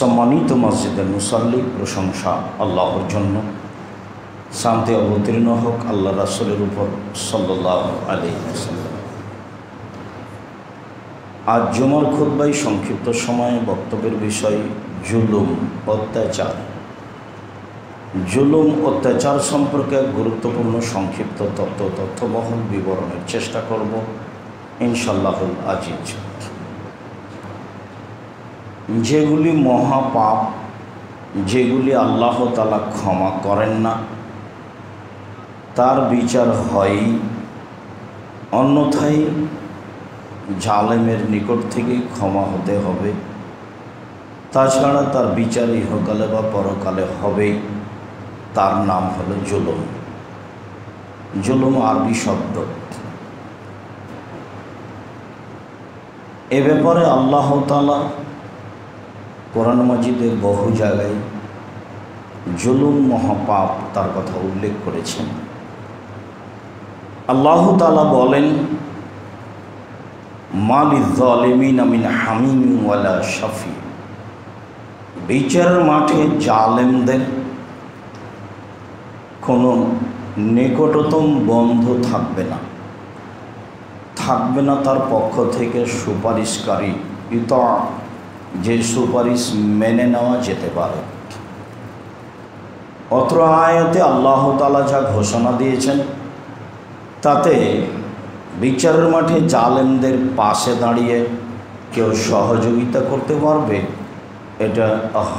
সম্মানিত মসজিদের মুসাল্লি, প্রশংসা আল্লাহর জন্য। শান্তি অবতীর্ণ হোক আল্লাহ রাসূলের উপর সাল্লাল্লাহু আলাইহি ওয়াসাল্লাম। আজ জুমার খুতবায় সংক্ষিপ্ত সময়ে বক্তব্যের বিষয় জুলুম, অত্যাচার। জুলুম, অত্যাচার সম্পর্কে গুরুত্বপূর্ণ সংক্ষিপ্ত তথ্যবহুল বিবরণের চেষ্টা করব ইনশাআল্লাহুল আজিজ। যেগুলি মহাপাপ, যেগুলি আল্লাহ তাআলা ক্ষমা করেন না, তার বিচার হয়, অন্যথায় জালেমের নিকট থেকেই ক্ষমা হতে হবে। তাছাড়া তার বিচার ইহকালে বা পরকালে হবেই। তার নাম হলো জুলুম। জুলুম আরবি শব্দ। এ ব্যাপারে আল্লাহ তাআলা কোরআন মাজিদে বহু জায়গায় জুলুম মহাপাপ তার কথা উল্লেখ করেছেন। আল্লাহ তাআলা বলেন, মালিয-যালিমিনা মিন হামিম ওয়ালা শাফি। বিচারের মাঠে জালেমদের কোনো নিকটতম বন্ধু থাকবে না, থাকবে না তার পক্ষ থেকে সুপারিশকারী, যে সুপারিশ মেনে নেওয়া যেতে পারে। অত্র আয়াতে আল্লাহ তাআলা যা ঘোষণা দিয়েছেন তাতে বিচারের মাঠে জালেমদের পাশে দাঁড়িয়ে কেউ সহযোগিতা করতে পারবে, এটা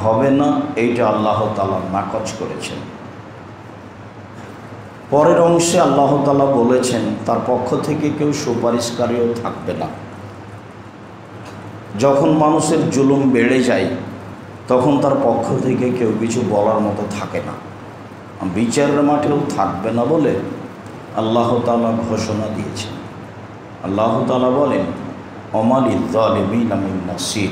হবে না। এইটা আল্লাহ তাআলা নাকচ করেছেন। পরের অংশে আল্লাহ তাআলা বলেছেন তার পক্ষ থেকে কেউ সুপারিশকারীও থাকবে না। যখন মানুষের জুলুম বেড়ে যায় তখন তার পক্ষ থেকে কেউ কিছু বলার মতো থাকে না, বিচারের মাঠেও থাকবে না বলে আল্লাহ তাআলা ঘোষণা দিয়েছেন। আল্লাহ তাআলা বলেন, ওমা লিয-যালিমিনা মিন নাসির।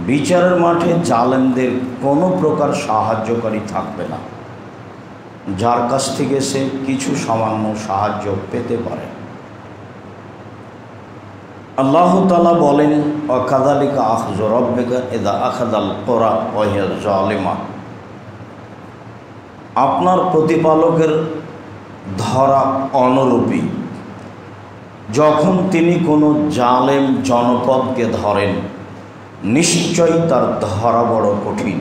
বিচারের মাঠে জালেমদের কোনো প্রকার সাহায্যকারী থাকবে না, যার কাছ থেকে সে কিছু সামান্য সাহায্য পেতে পারে। আল্লাহ তাআলা বলেন, ওয়াকাযালিকা আখযু রাব্বিকা ইযা আখাযাল কুরা ওয়া হিয়া যালিমা। আপনার প্রতিপালকের ধরা অনুরূপী। যখন তিনি কোনো জালেম জনপদকে ধরেন, নিশ্চয়ই তার ধরা বড় কঠিন।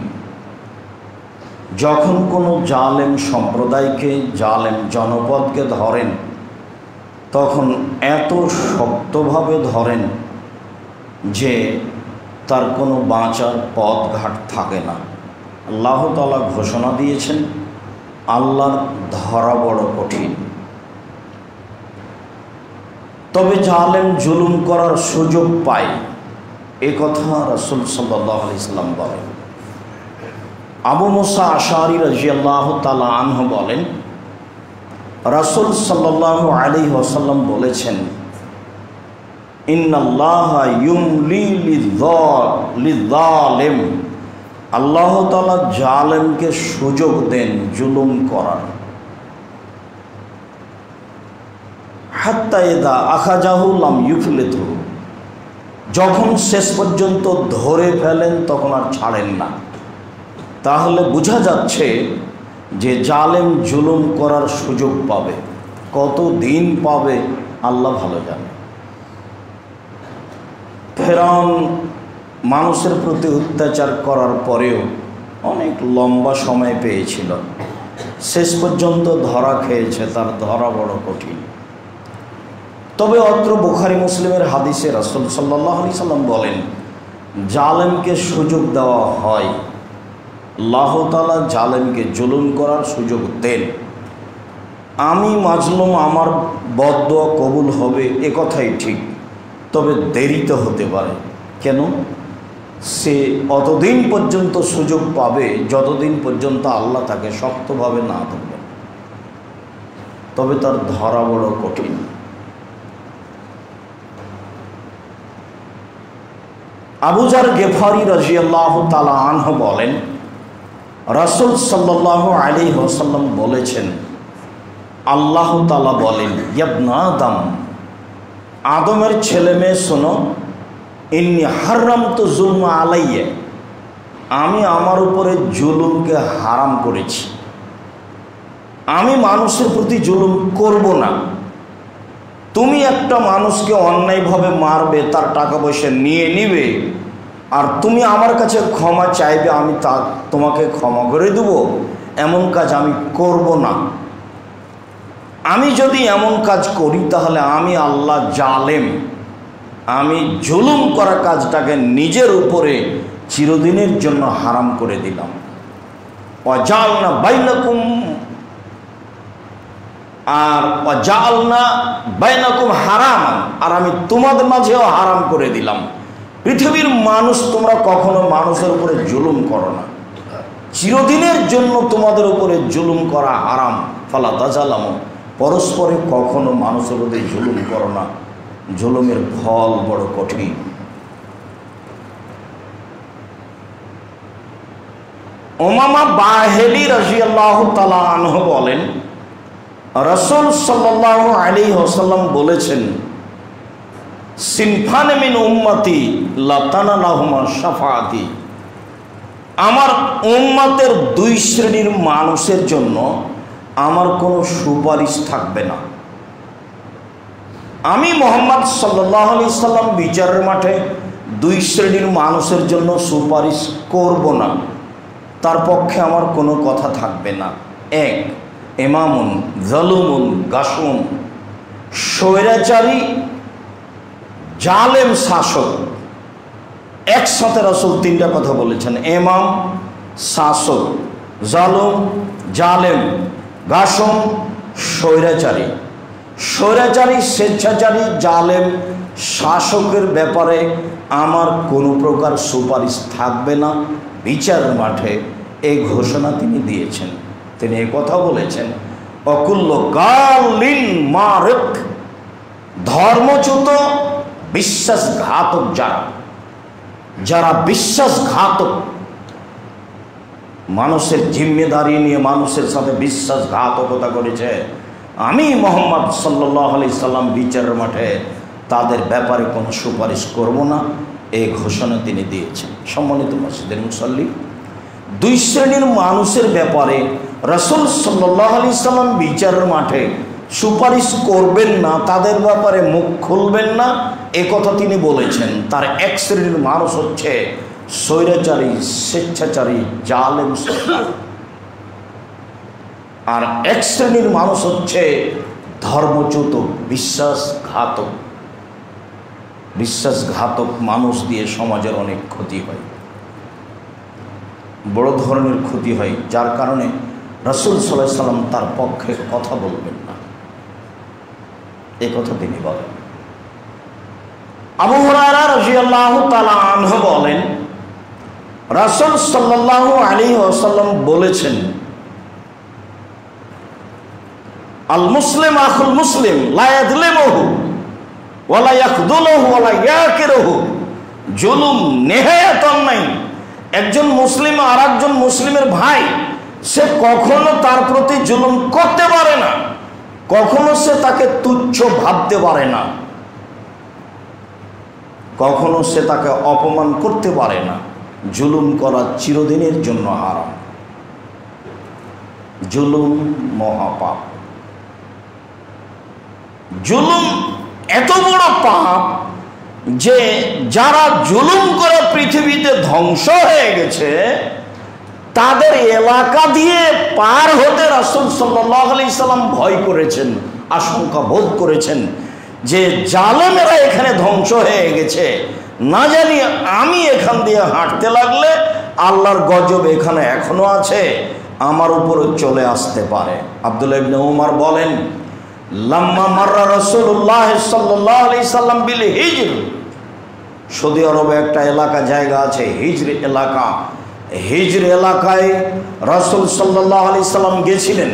যখন কোনো জালেম সম্প্রদায়কে, জালেম জনপদকে ধরেন, তখন এত শক্তভাবে ধরেন যে তার কোনো বাঁচার পথঘাট থাকে না। আল্লাহ তাআলা ঘোষণা দিয়েছেন আল্লাহর ধরা বড় কঠিন। তবে জালেম জুলুম করার সুযোগ পায়, এ কথা রাসূল সাল্লাল্লাহু আলাইহি সাল্লাম বলেন। আবু মুসা আশআরী রাদিয়াল্লাহু তাআলা আনহু বলেন, রাসূল সাল্লাল্লাহু আলাইহি ওয়াসাল্লাম বলেছেন, ইন্নাল্লাহা ইউমলি লিয-যালিম। আল্লাহ তাআলা জালেমকে সুযোগ দেন জুলুম করার। হাত্তা ইযা আখাযাহু লাম ইউফলিতহু। যখন শেষ পর্যন্ত ধরে ফেলেন তখন আর ছাড়েন না। তাহলে বোঝা যাচ্ছে যে জালেম জুলুম করার সুযোগ পাবে, কত দিন পাবে আল্লাহ ভালো জানে। ফেরাউন মানুষের প্রতি অত্যাচার করার পরেও অনেক লম্বা সময় পেয়েছিল, শেষ পর্যন্ত ধরা খেয়েছে, তার ধরা বড় কঠিন। তবে অত্র বুখারী মুসলিমের হাদিসে রাসূল সাল্লাল্লাহু আলাইহি সাল্লাম বলেন, জালেমকে সুযোগ দেওয়া হয়, আল্লাহ তাআলা জালেমকে জুলুম করার সুযোগ দেন। আমি মাজলুম, আমার বদদোয়া কবুল হবে এ কথাই ঠিক, তবে দেরিতে হতে পারে। কেন? সে অতদিন পর্যন্ত সুযোগ পাবে যতদিন পর্যন্ত আল্লাহ তাকে শক্তভাবে না ধরবেন, তবে তার ধরা বড় কঠিন। আবু যার গেফারি রাদিয়াল্লাহু তাআলা আনহু বলেন, রাসূল সাল্লাল্লাহু আলাইহি ওয়াসাল্লাম বলেছেন, আল্লাহ তাআলা বলেন, ইবনা আদম, আদমের ছেলে মেয়ে শোনো, ইন্নী হারামতু যুলমা আলাইয়া, আমি আমার উপরে জুলুমকে হারাম করেছি, আমি মানুষের প্রতি জুলুম করব না। তুমি একটা মানুষকে অন্যায়ভাবে মারবে, তার টাকা পয়সা নিয়ে নিবে, আর তুমি আমার কাছে ক্ষমা চাইবে, আমি তোমাকে ক্ষমা করে দেব, এমন কাজ আমি করব না। আমি যদি এমন কাজ করি তাহলে আমি আল্লাহ জালেম, আমি জুলুম করা কাজটাকে নিজের উপরে চিরদিনের জন্য হারাম করে দিলাম। ওয়াজালনা বাইনাকুম, আর ওয়াজালনা বাইনাকুম হারামান, আর আমি তোমাদের মাঝেও হারাম করে দিলাম। পৃথিবীর মানুষ, তোমরা কখনো মানুষের উপরে জুলুম করো না, চিরদিনের জন্য তোমাদের উপরে জুলুম করা হারাম। ফালা তাজালামু, পরস্পরে কখনো মানুষের উপরে জুলুম করো না, জুলুমের ফল বড় কঠিন। উমামা বাহিলী রাদিয়াল্লাহু তাআলা আনহু বলেন, রাসূল সাল্লাল্লাহু আলাইহি ওয়াসাল্লাম বলেছেন, সিনফানে মিন উম্মতি লা তানালাহুমা শাফাআতি, আমার উম্মতের দুই শ্রেণীর মানুষের জন্য আমার কোনো সুপারিশ থাকবে না। আমি মুহাম্মদ সাল্লাল্লাহু আলাইহি সাল্লাম বিচারের মাঠে দুই শ্রেণীর মানুষের জন্য সুপারিশ করব না, তার পক্ষে আমার কোনো কথা থাকবে না। এক, ইমামুন জালুমুন গাসুম, স্বৈরাচারী জালেম শাসক। একসাথে রাসূল তিনটা কথা বলেছেন, ইমাম, শাসক, জালুম, জালেম, গাসুম, স্বৈরাচারী। স্বৈরাচারী, স্বেচ্ছাচারী, জালেম শাসকের ব্যাপারে আমার কোনো প্রকার সুপারিশ থাকবে না বিচার মাঠে, এই ঘোষণা তিনি দিয়েছেন। তিনি এই কথা বলেছেন, অকুল্য গালিন মারক, ধর্মচ্যুত বিশ্বাসঘাতক, যারা বিশ্বাসঘাতক, মানুষের জিম্মেদারি নিয়ে মানুষের সাথে বিশ্বাসঘাতকতা করেছে, আমি মুহাম্মদ সাল্লাল্লাহু আলাইহি সাল্লাম বিচারের মাঠে তাদের ব্যাপারে কোনো সুপারিশ করব না, এই ঘোষণা তিনি দিয়েছেন। সম্মানিত মসজিদের মুসল্লি, দুই শ্রেণীর মানুষের ব্যাপারে রাসূল সাল্লাল্লাহু আলাইহি সাল্লাম বিচারের মাঠে সুপারিশ করবেন না, তাদের ব্যাপারে মুখ খুলবেন না, এ কথা তিনি বলেছেন। তার এক শ্রেণীর মানুষ হচ্ছে স্বৈরাচারী, স্বেচ্ছাচারী, জালেম শাসক, আর এক শ্রেণীর মানুষ হচ্ছে ধর্মচ্যুত, বিশ্বাসঘাতক। বিশ্বাসঘাতক মানুষ দিয়ে সমাজের অনেক ক্ষতি হয়, বড় ধরনের ক্ষতি হয়, যার কারণে রাসূল সাল্লাল্লাহু আলাইহি সাল্লাম তার পক্ষে কথা বলবেন না, এ কথা তিনি বলেন। আবু হুরায়রা রাদিয়াল্লাহু তাআলা আনহু বলেন, রাসূল সাল্লাল্লাহু আলাইহি ওয়াসাল্লাম বলেছেন, আল মুসলিম আখুল মুসলিম লা ইয়াযলিমুহু ওয়া লা ইয়াখযুলুহু ওয়া লা ইয়াকিরুহু। জুলুম নেহায়াত অন্যায়। একজন মুসলিম আর একজন মুসলিমের ভাই, সে কখনো তার প্রতি জুলুম করতে পারে না, কখনো সে তাকে তুচ্ছ ভাবতে পারে না, কখনো সে তাকে অপমান করতে পারে না। জুলুম করা চিরদিনের জন্য হারাম। জুলুম মহাপাপ। জুলুম এত বড় পাপ যে যারা জুলুম করে পৃথিবীতে ধ্বংস হয়ে গেছে, তাদের এলাকা দিয়ে পার হতে রাসূল সাল্লাল্লাহু আলাইহি সাল্লাম ভয় করেছেন, আশঙ্কা বোধ করেছেন যে জালেমেরা এখানে ধ্বংস হয়ে গেছে, না জানি আমি এখান দিয়ে হাঁটতে লাগলে আল্লাহর গজব এখানে এখনো আছে, আমার উপরে চলে আসতে পারে। আব্দুল্লাহ ইবনে উমর বলেন, লাম্মা মাররা রাসূলুল্লাহ সাল্লাল্লাহু আলাইহি সাল্লাম বিল হিজর, সৌদি আরবে একটা এলাকা জায়গা আছে হিজর এলাকা, হিজর এলাকায় রাসূল সাল্লাল্লাহু আলাইহি সাল্লাম গেছিলেন।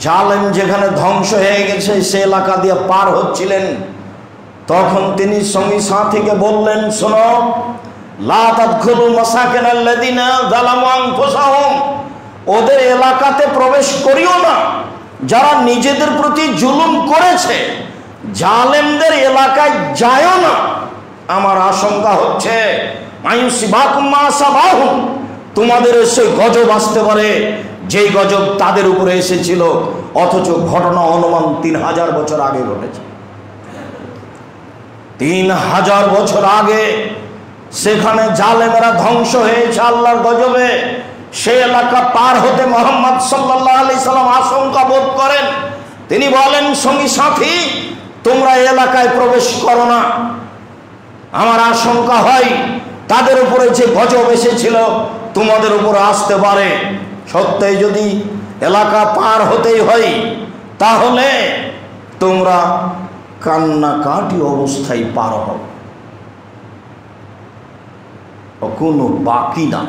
জালেম যেখানে ধ্বংস হয়ে গেছে সে এলাকা দিয়ে পার হচ্ছিলেন, তখন তিনি সঙ্গী সাথীকে বললেন, শোনো, লা তাদখুলু মাসাকিনাল্লাযিনা যালামু আনফুসাহুম, ওদের এলাকাতে প্রবেশ করিও না যারা নিজেদের প্রতি জুলুম করেছে, জালেমদের এলাকায় যায়ও না। আমার আশঙ্কা হচ্ছে মায়ুসিবাকুম মা সাবাহুম, তোমাদের সেই গজব আসতে পারে যেই গজব তাদের উপরে এসেছিল, অথচ ঘটনা অনুমান 3000 বছর আগে ঘটেছে। 3000 বছর আগে সেখানে জালেমেরা ধ্বংস হয়েছে আল্লাহর গজবে। সেই এলাকা পার হতে মুহাম্মদ সাল্লাল্লাহু আলাইহি সাল্লাম আশঙ্কা বোধ করেন। তিনি বলেন, সঙ্গী সাথী, তোমরা এই এলাকায় প্রবেশ করো না। আমার আশঙ্কা হয় তাদের উপরে যে গজব এসেছিল তোমাদের উপরে আসতে পারে। সত্যই যদি এলাকা পার হতেই হয় তাহলে তোমরা কান্নাকাটি অবস্থায় পার হও, কোনো বাকি না,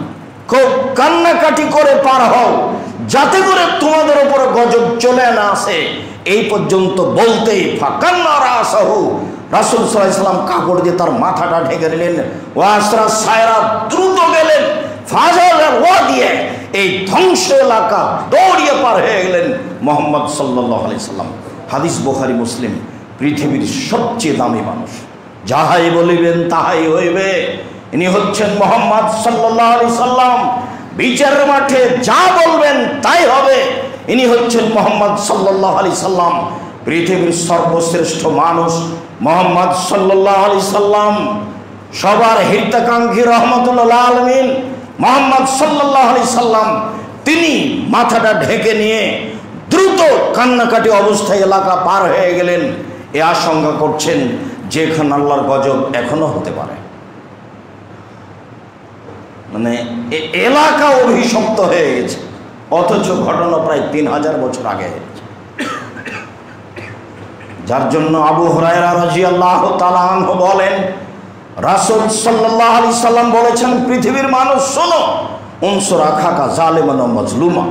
খুব কান্নাকাটি করে পার হও, যাতে করে তোমাদের উপরে গজব চলে না আসে। এই পর্যন্ত বলতেই ফাকান্না রাসাহু, রাসূল সাল্লাল্লাহু আলাইহি সাল্লাম কাপড় দিয়ে তার মাথাটা ঢেকে নিলেন। ওয়াসরা সায়রা, দ্রুত গেলেন ফাজালের ওয়া দিয়ে এই ধ্বংস এলাকা দৌড়িয়ে পার হয়ে গেলেন মুহাম্মদ সাল্লাল্লাহু আলাইহি সাল্লাম। হাদিস বুখারী মুসলিম। পৃথিবীর সবচেয়ে দামি মানুষ, যাহাই বলিবেন তাহাই হইবে, ইনি হচ্ছেন মুহাম্মদ সাল্লাল্লাহু আলাইহি সাল্লাম। বিচারের মাঠে যা বলবেন তাই হবে। ইনি হচ্ছেন মুহাম্মদ সাল্লাল্লাহু আলাইহি সাল্লাম, পৃথিবীর সর্বশ্রেষ্ঠ মানুষ মুহাম্মদ সাল্লাল্লাহু আলাইহি সাল্লাম। সবার হিতাকাঙ্ক্ষী রহমতুল্লাহ আলামিন মুহাম্মদ সাল্লাল্লাহু আলাইহি সাল্লাম। তিনি মাথাটা ঢেকে নিয়ে দ্রুত কান্নাকাটি অবস্থায় এলাকা পার হয়ে গেলেন। এ আশঙ্কা করছেন যে এখানে আল্লাহর গজব এখনো হতে পারে, মানে এলাকা অভিশপ্ত হয়ে গেছে, অথচ ঘটনা প্রায় 3000 বছর আগে হয়েছে। যার জন্য আবু হুরায়রা রাদিয়াল্লাহু তাআলা আনহু বলেন, রাসূল সাল্লাল্লাহু আলাইহি সাল্লাম বলেছেন, পৃথিবীর মানুষ শোনো, উনসুর আখাকা জালিমান ওয়া মাজলুমা,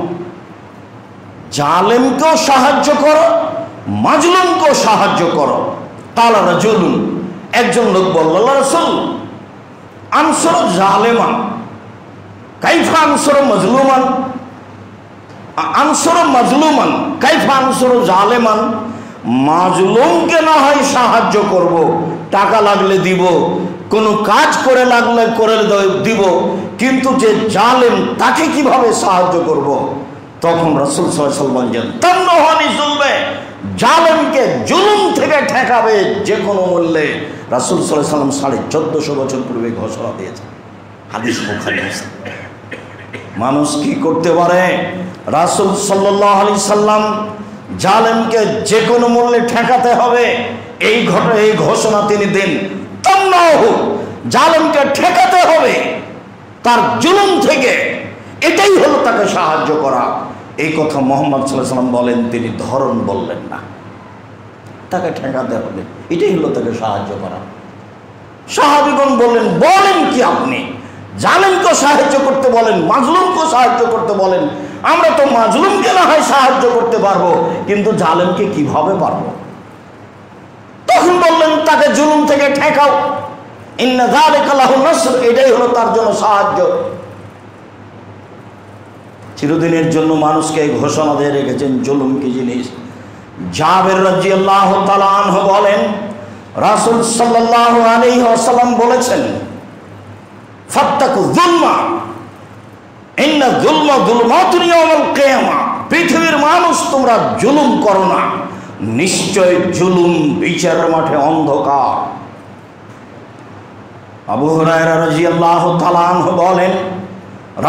জালেমকেও সাহায্য করো, মাজলুমকেও সাহায্য করো। কালা রাজুলুন, একজন লোক বলল, আল্লাহ রাসূল, আনসুর জালেমান কাইফা আনসুর মাজলুমান, আনসুর মাজলুমান কাইফা আনসুর জালেমান, মাজলুমকে না হয় সাহায্য করব, টাকা লাগলে দিব, কোনো কাজ করে লাগলে করে দিব, কিন্তু যে জালেম তাকে কিভাবে সাহায্য করব? তখন রাসূল সাল্লাল্লাহু আলাইহি ওয়াসাল্লাম বলেন, তান্নহানি জুলমে, জালেমকে জুলুম থেকে ঠেকাবে যে কোনো মূল্যে। রাসূল সাল্লাল্লাহু আলাইহি ওয়াসাল্লাম 1450 বছর পূর্বে ঘোষণা দিয়েছেন। হাদিস বুখারী। মানুষ কি করতে পারে? রাসূল সাল্লাল্লাহু আলাইহি সাল্লাম জালেমকে যে কোনো মূল্যে ঠেকাতে হবে এই ঘোষণা তিনি দেন। তান্নাহু, জালেমকে ঠেকাতে হবে তার জুলুম থেকে, এটাই হলো তাকে সাহায্য করা। এই কথা মুহাম্মদ সাল্লাল্লাহু আলাইহি সাল্লাম বলেন, তিনি ধরন বললেন না, তাকে ঠেকাতে হবে, এটাই হলো তাকে সাহায্য করা। সাহাবীগণ বললেন, বলেন কি আপনি? জালেমকে সাহায্য করতে বলেন, মাজলুমকে সাহায্য করতে বলেন। আমরা তো মাজলুমকে না হয় সাহায্য করতে পারবো, কিন্তু জালেমকে কিভাবে পারবো? তখন বললেন, তাকে জুলুম থেকে ঠেকাও, ইন্না যালিকা লাহু নাসর, এটাই হলো তার জন্য সাহায্য। চিরদিনের জন্য মানুষকে এই ঘোষণা দিয়ে রেখেছেন জুলুম কি জিনিস। জাবের রাদিয়াল্লাহু তাআলা আনহু বলেন, রাসূল সাল্লাল্লাহু আলাইহি ওয়াসাল্লাম বলেছেন, ফাত্তাকু যুলমা ইন্না যুলমা যুলমাতুন ইয়াউমাল কিয়ামা, পৃথিবীর মানুষ তোমরা জুলুম করো না, নিশ্চয় জুলুম বিচারের মাঠে অন্ধকার। আবু হুরায়রা রাদিয়াল্লাহু তাআলা আনহু বলেন,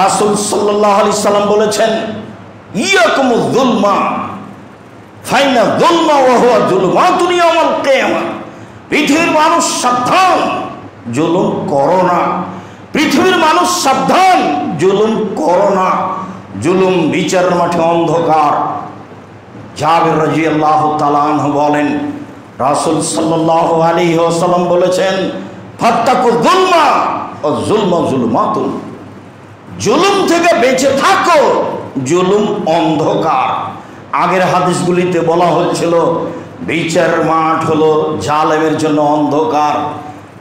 রাসূল সাল্লাল্লাহু আলাইহি সাল্লাম বলেছেন, ইয়াকুমুয যুলমা ফাইনা যুলমা ওয়া হুয়া যুলমাতুন ইয়াউমাল কিয়ামা, পৃথিবীর মানুষ সাবধান, জুলুম করো না। পৃথিবীর মানুষ সাবধান, জুলুম করো না, জুলুম বিচারের মাঠে অন্ধকার। জাবের রাদিয়াল্লাহু তাআলা আনহু বলেন, রাসূল সাল্লাল্লাহু আলাইহি ওয়াসাল্লাম বলেছেন, ফাত্তাকু যুলমা ওয়া যুলমা যুলমাতুন, জুলুম থেকে বেঁচে থাকো, জুলুম অন্ধকার। আগের হাদিসগুলিতে বলা হচ্ছিল বিচারের মাঠ হলো জালেমের জন্য অন্ধকার।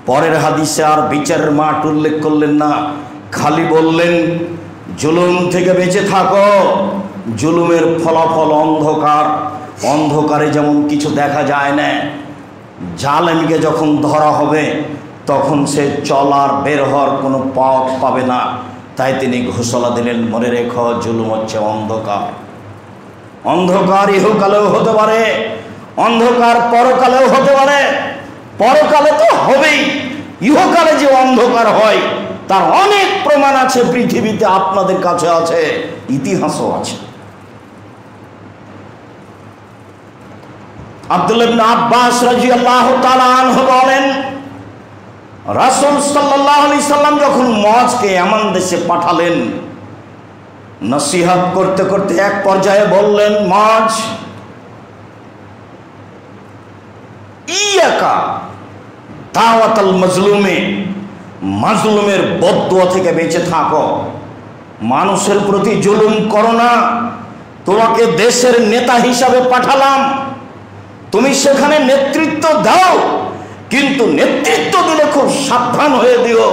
পরের হাদিসে আর বিচারের মাঠ উল্লেখ করলেন না, খালি বললেন জুলুম থেকে বেঁচে থাকো, জুলুমের ফলাফল অন্ধকার। অন্ধকারে যেমন কিছু দেখা যায় না, জালেমকে যখন ধরা হবে তখন সে চলার বের হওয়ার কোনো পথ পাবে না। তাই তিনি ঘোষণা দিলেন, মনে রেখো জুলুম হচ্ছে অন্ধকার। অন্ধকার ইহকালেও হতে পারে, অন্ধকার পরকালেও হতে পারে। পরকালে তো হবেই, ইহকালে যে অন্ধকার হয় তার অনেক প্রমাণ আছে পৃথিবীতে, আপনাদের কাছে আছে, ইতিহাসও আছে। আব্দুল্লাহ ইবনে আব্বাস রাদিয়াল্লাহু তাআলা আনহু বলেন, রাসূল সাল্লাল্লাহু আলাইহি সাল্লাম যখন মুআজকে এমন দেশে পাঠালেন, নসিহত করতে করতে এক পর্যায়ে বললেন, মুআজ, ইয়াকা দাওয়াতাল মাজলুমে, মাজলুমের বদদুয়া থেকে বেঁচে থাকো। মানুষের প্রতি জুলুম করো না। তোমাকে দেশের নেতা হিসাবে পাঠালাম, তুমি সেখানে নেতৃত্ব দাও, কিন্তু নেতৃত্ব দিলে খুব সাবধান হয়ে দিও,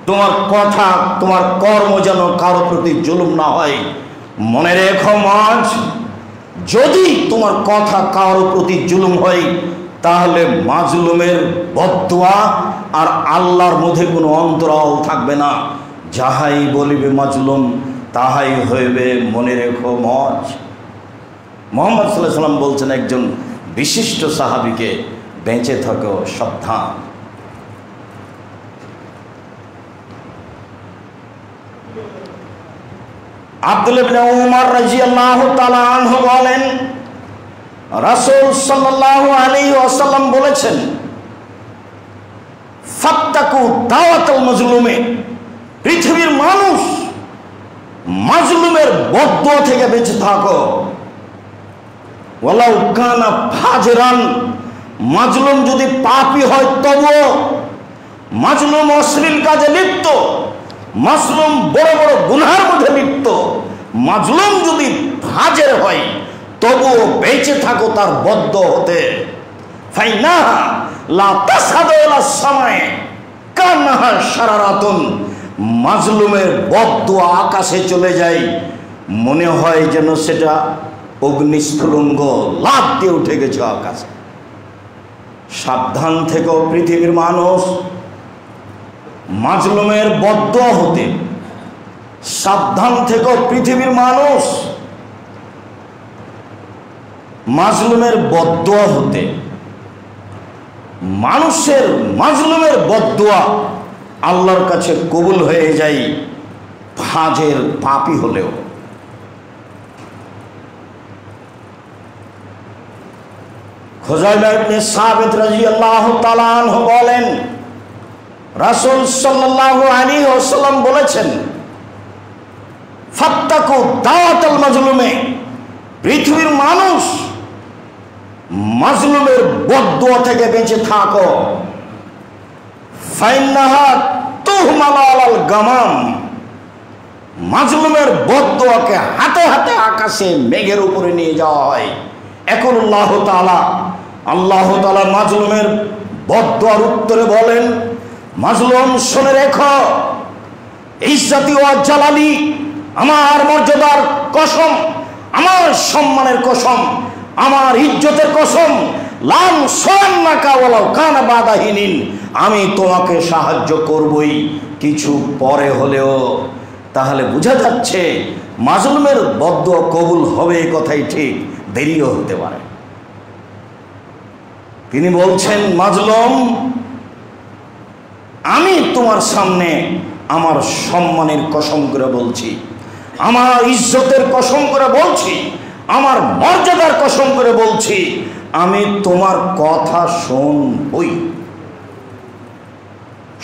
তোমার কথা তোমার কর্ম যেন কারো প্রতি জুলুম না হয়। মনে রেখো মুআজ, যদি তোমার কথা কারো প্রতি জুলুম হয় তাহলে মাজলুমের বদদুয়া আর আল্লাহর মধ্যে কোনো অন্তরাল থাকবে না। যাহাই বলিবে মাজলুম তাহাই হইবে, মনে রেখো মুআজ। মুহাম্মদ সাল্লাল্লাহু আলাইহি ওয়াসাল্লাম বলছেন একজন বিশিষ্ট সাহাবীকে, বেঁচে থাকো, সাবধান। আব্দুল্লাহ ইবনে উমর রাদিয়াল্লাহু তাআলা আনহু বলেন, রাসূল সাল্লাল্লাহু আলাইহি ওয়াসাল্লাম বলেছেন, ফাত্তাকু দাওয়াতাল মাজলুমে, পৃথিবীর মানুষ মাজলুমের বদদুয়া থেকে বেঁচে থাকো। ওয়ালাউ কানা ফাজরান, মাজলুম যদি পাপী হয় তবুও, মাজলুম অশ্লীল কাজে লিপ্ত, মাজলুম বড় বড় গুনাহের মধ্যে লিপ্ত, মাজলুম যদি ফাজের হয় তবুও বেঁচে থাকো তার বদদুয়া হতে। ফাইনাহা লা তাসহাদু ইলা সামায়ে কান্নাহা শারারাতুন, মাজলুমের বদদুয়া আকাশে চলে যায়, মনে হয় যেন সেটা অগ্নিস্ফুলিঙ্গ লাফ দিয়ে উঠে গেছে আকাশে। সাবধান থেকো পৃথিবীর মানুষ মাজলুমের বদদুয়া হতে, সাবধান থেকো পৃথিবীর মানুষ মাজলুমের বদদুয়া হতে। মানুষের মাজলুমের বদদুয়া আল্লাহর কাছে কবুল হয়ে যায়, ফাজের পাপী হলেও। খুযাইমা ইবনে সাবিত রাদিয়াল্লাহু তাআলা আনহু বলেন, রাসূল সাল্লাল্লাহু আলাইহি ওয়াসাল্লাম বলেছেন, ফাত্তাকু দাওয়াতাল মাজলুমে, পৃথিবীর মানুষ মাজলুমের বদদুয়া থেকে বেঁচে থাকো। ফাইন্নাহা তুহমালু আলাল গামাম, মাজলুমের বদদুয়াকে হাতে হাতে আকাশে মেঘের উপরে নিয়ে যাওয়া হয়। এখন আল্লাহ তাআলা মাজলুমের বদদুয়ার উত্তরে বলেন, মাজলুম শুনে রেখো, ইজ্জতি ওয়া জালালি, আমার মর্যাদার কসম, আমার সম্মানের কসম, আমার ইজ্জতের কসম, লাম সুন্নাকা ওয়ালাউ কানা বাদাহিনিন, আমি তোমাকে সাহায্য করবই, কিছু পরে হলেও। তাহলে বোঝা যাচ্ছে মাজলুমের বদদুয়া কবুল হবে, এই কথাই ঠিক, দেরিও হতে পারে। তিনি বলছেন, মাজলুম, আমি তোমার সামনে আমার সম্মানের কসম করে বলছি, আমার ইজ্জতের কসম করে বলছি, আমার মর্যাদার কসম করে বলছি, আমি তোমার কথা শুনবই।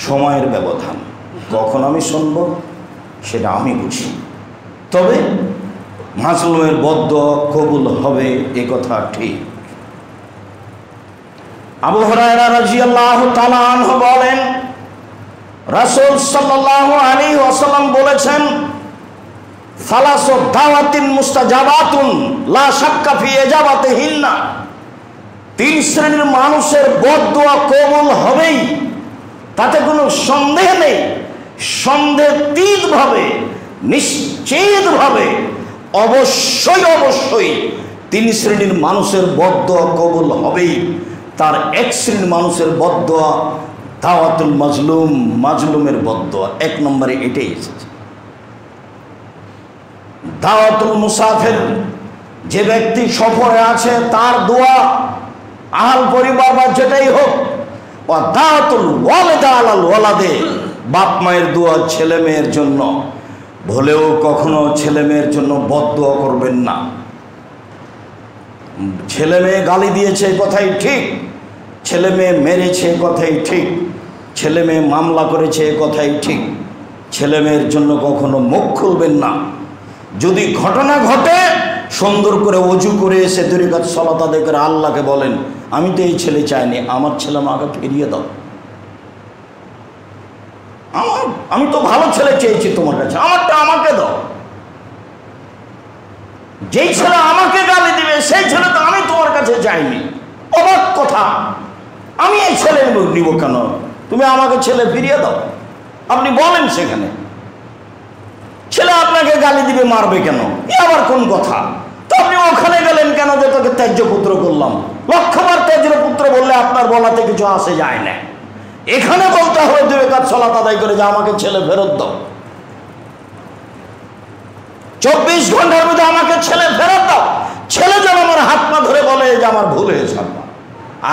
সময়ের ব্যবধান, কখন আমি শুনব সেটা আমি বুঝি, তবে মাজলুমের বদদুয়া কবুল হবে, এ কথা ঠিক। আবু হুরায়রা রাদিয়াল্লাহু তাআলা আনহু বলেন, রাসূল সাল্লাল্লাহু আলাইহি ওয়াসাল্লাম বলেছেন, সালাসু দাওয়াতিন মুস্তাজাবাতুন লা শাক্কা ফি ইজাবাতিহিন্না, তিন শ্রেণীর মানুষের বদদুয়া কবুল হবেই, তাতে কোনো সন্দেহ নেই। সন্দেহাতীতভাবে, নিশ্চিতভাবে, অবশ্যই তিন শ্রেণীর মানুষের বদদুয়া কবুল হবেই। তার এক শ্রেণীর মানুষের বদদুয়া দাওয়াতুল মাজলুম, মাজলুমের বদদোয়া 1 নম্বরে এটাই এসেছে। দাওয়াতুল মুসাফির, যে ব্যক্তি সফরে আছে তার দোয়া, আহল পরিবার বা যেটাই হোক। ও দাওয়াতুল ওয়ালিদা আলাল ওয়ালাদে, বাপ মায়ের দোয়া ছেলে মেয়ের জন্য। ভুলেও কখনো ছেলে মেয়ের জন্য বদদোয়া করবেন না। ছেলে মেয়ে গালি দিয়েছে কথাই ঠিক, ছেলে মেয়ে মেরেছে কথাই ঠিক, ছেলে মেয়ে মামলা করেছে কথাই ঠিক। ছেলে মেয়ের জন্য কখনো মুখ খুলবেন না। যদি ঘটনা ঘটে সুন্দর করে অজু করে এসে 2 রাকাত সালাত আদায় করে আল্লাহকে বলেন, আমি তো এই ছেলে চাইনি, আমার ছেলে আমাকে ফিরিয়ে দাও। আমি তো ভালো ছেলে চেয়েছি তোমার কাছে, আমারটা আমাকে দাও। যেই ছেলে আমাকে গালি দিবে সেই ছেলে তো আমি তোমার কাছে চাইনি। অবাক কথা, আমি এই ছেলে নিব কেন? তুমি আমাকে ছেলে ফিরিয়ে দাও। আপনি বলেন সেখানে, ছেলে আপনাকে গালি দিবে, মারবে কেন? এ আবার কোন কথা? তো আপনি ওখানে গেলেন কেন যে তোকে ত্যায্য পুত্র করলাম? লক্ষবার ত্যায্য পুত্র বললে আপনার বলাতে কিছু আসে যায় না। এখানে বলতে হবে 2 রাকাত সালাত আদায় করে যে আমাকে ছেলে ফেরত দাও। 24 ঘন্টার মধ্যে আমাকে ছেলে ফেরত দাও। ছেলে যেন আমার হাত পা ধরে বলে যে আমার ভুল হয়েছে,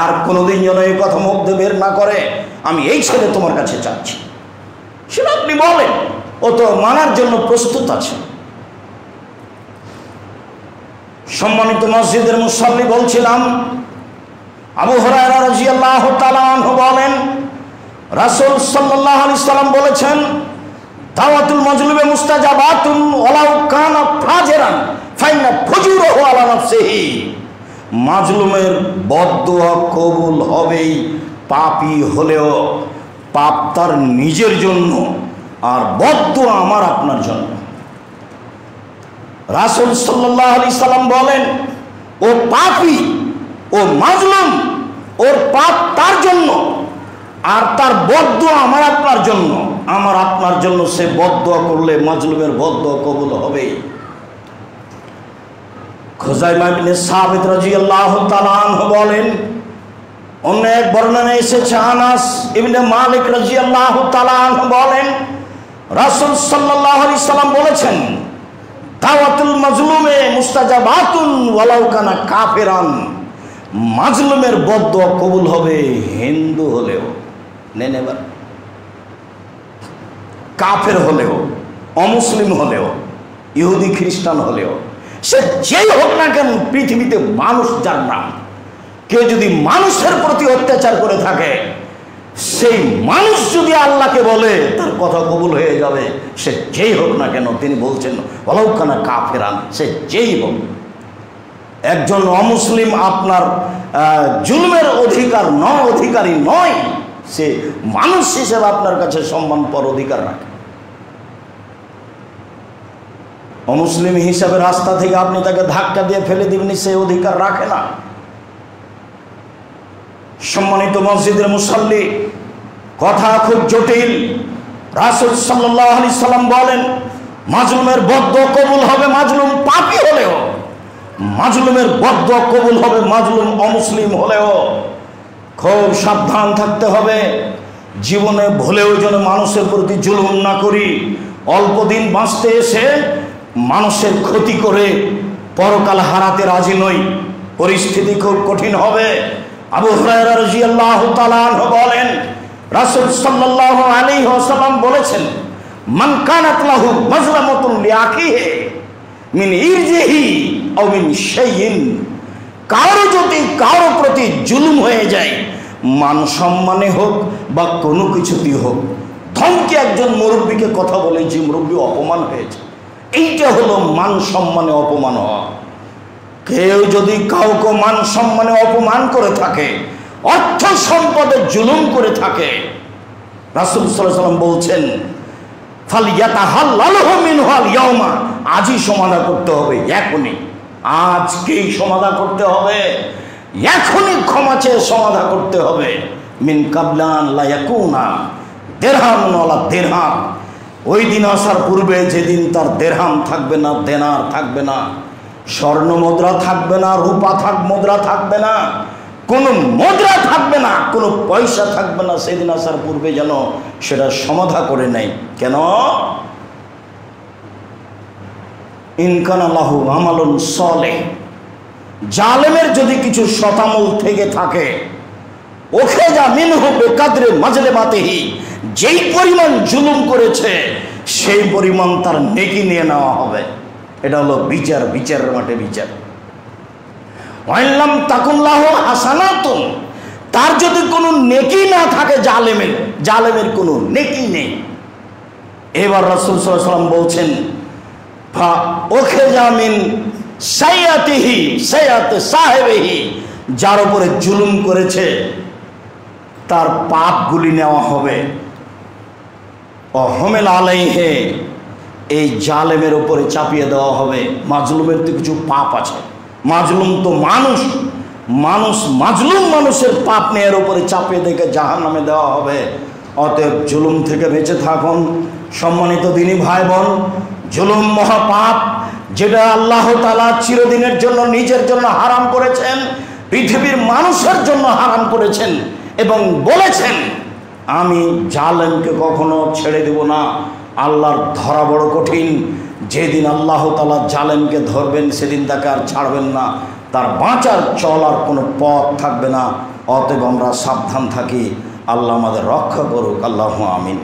আর কোনোদিন যেন এই কথা মুখ দিয়ে বের না করে আমি এই ছেলে তোমার কাছে চাচ্ছি। সেটা আপনি বলেন, ও তো মানার জন্য প্রস্তুত আছে। সম্মানিত মসজিদের মুসাল্লি, বলছিলাম আবু হুরায়রা রাদিয়াল্লাহু তাআলা আনহু বলেন, রাসূল সাল্লাল্লাহু আলাইহি সাল্লাম বলেছেন, দাওয়াতুল মাজলুমে মুস্তাজাবাতুন ওয়ালাউ কানা ফাজিরান ফাইন্না ফুজুরহু আলা নাফসিহি। মাজলুমের বদদোয়া কবুল হবেই, পাপী হলেও। পাপ তার নিজের জন্য, আর বদদোয়া আমার আপনার জন্য। রাসূল সাল্লাল্লাহু আলাইহি সাল্লাম বলেন, ও পাপী, ও মাজলুম, ওর পাপ তার জন্য আর তার বদদোয়া আমার আপনার জন্য। আমার আপনার জন্য সে বদদোয়া করলে মাজলুমের বদদোয়া কবুল হবে। খুজাইমা ইবনে সাবিত রাদিয়াল্লাহু তাআলা আনহু বলেন, অন্য এক বর্ণনায় এসেছে আনাস ইবনে মালিক রাদিয়াল্লাহু তাআলা আনহু বলেন, রাসূল সাল্লাল্লাহু আলাইহি সাল্লাম বলেছেন, দাওয়াতুল মাজলুমে মুস্তাজাবাতুন ওয়ালাউ কানা কাফিরান। মাজলুমের বদদোয়া কবুল হবে হিন্দু হলেও, নেন এবার, কাফের হলেও, অমুসলিম হলেও, ইহুদি খ্রিস্টান হলেও, সে যেই হোক না কেন, পৃথিবীতে মানুষ যার নাম, কেউ যদি মানুষের প্রতি অত্যাচার করে থাকে, সেই মানুষ যদি আল্লাহকে বলে তার কথা কবুল হয়ে যাবে, সে যেই হোক না কেন। তিনি বলছেন ওয়ালাউ কানা কাফিরান, সে যেই হোক। একজন অমুসলিম আপনার জুলুমের অধিকারী নয়, সে মানুষ হিসেবে আপনার কাছে সম্মান পর অধিকার রাখে। অমুসলিম হিসাবে রাস্তা থেকে আপনি তাকে ধাক্কা দিয়ে ফেলে দিবেন, সে অধিকার রাখে না। সম্মানিত মসজিদের মুসাল্লি, কথা খুব জটিল। রাসূল সাল্লাল্লাহু আলাইহি সাল্লাম বলেন, মাজলুমের বদদোয়া কবুল হবে মাজলুম পাপী হলেও, মাজলুমের বদদোয়া কবুল হবে মাজলুম অমুসলিম হলেও। খুব সাবধান থাকতে হবে, জীবনে ভুলেও যেন মানুষের প্রতি জুলুম না করি। অল্প দিন বাঁচতে এসে মানুষের ক্ষতি করে পরকাল হারাতে রাজি নই, পরিস্থিতি খুব কঠিন হবে। আবু হুরায়রা রাদিয়াল্লাহু তাআলা আনহু বলেন, রাসূল সাল্লাল্লাহু আলাইহি ওয়াসাল্লাম বলেছেন, মান কানাত লাহু মাজলামাতুন লিআখিহি মিন ইরজিহি আও মিন শাইইন। কারো যদি কারো প্রতি জুলুম হয়ে যায়, মান সম্মানে হোক বা কোনো কিছুতেই হোক, ধমকে একজন মুরব্বীকে কথা বলে যে মুরব্বী অপমান হয়েছে, এইটা হলো মান সম্মানে অপমান হওয়া। কেউ যদি কাউকে মান সম্মানে অপমান করে থাকে, অর্থ সম্পদে জুলুম করে থাকে, রাসূল সাল্লাল্লাহু আলাইহি ওয়াসাল্লাম বলছেন, ফালিয়াতাহাল্লালহু মিনহু আল ইয়াওমা, আজই সমাধান করতে হবে, এখনই, আজকেই সমাধান করতে হবে, এখনই ক্ষমা চেয়ে সমাধান করতে হবে। মিন কাবলান লা ইয়াকুনা দিরহাম ওয়ালা দিরহাম, ওই দিন আসার পূর্বে যেদিন তার দিরহাম থাকবে না, দেনার থাকবে না, স্বর্ণ মুদ্রা থাকবে না, রূপা মুদ্রা থাকবে না, কোনো মুদ্রা থাকবে না, কোনো পয়সা থাকবে না, সেদিন আসার পূর্বে যেন সেটা সমাধা করে নেয়। কেন? ইনকান আল্লাহু আমালুন সলেহ, জালেমের যদি কিছু শতামূল থেকে থাকে, ওখে যা মিনহু বেকাদরে মাজলে বাতেহি, যেই পরিমাণ জুলুম করেছে সেই পরিমাণ তার নেকি নিয়ে নেওয়া হবে। এটা হলো বিচার, বিচারের মাঠে বিচার। ওয়াইল্লাম তাকুল্লাহু হাসানাতুন, তার যদি কোনো নেকি না থাকে, জালেমের কোনো নেকি নেই। এবার রাসূল সাল্লাল্লাহু আলাইহি ওয়াসাল্লাম বলছেন, ফা ওখে যা মিন সাইয়াতিহি সাইয়াতে সাহেবিহি, যার উপরে জুলুম করেছে তার পাপগুলি নেওয়া হবে। অহমেল আলাইহে, এই জালেমের উপরে চাপিয়ে দেওয়া হবে। মাজলুমের তো কিছু পাপ আছে, মাজলুম তো মাজলুম মানুষের পাপ নিয়ে এর উপরে চাপিয়ে দেখে জাহান্নামে দেওয়া হবে। অতএব জুলুম থেকে বেঁচে থাকুন সম্মানিত দিনী ভাই বোন। জুলুম মহাপাপ, যেটা আল্লাহ তাআলা চিরদিনের জন্য নিজের জন্য হারাম করেছেন, পৃথিবীর মানুষের জন্য হারাম করেছেন এবং বলেছেন, আমি জালেমকে কখনো ছেড়ে দেব না। আল্লাহর ধরা বড় কঠিন। যেদিন আল্লাহ তাআলা জালেমকে ধরবেন সেদিন তাকে আর ছাড়বেন না, তার বাঁচার চলার কোনো পথ থাকবে না। অতএব আমরা সাবধান থাকি। আল্লাহ আমাদের রক্ষা করুক। আল্লাহু আমিন।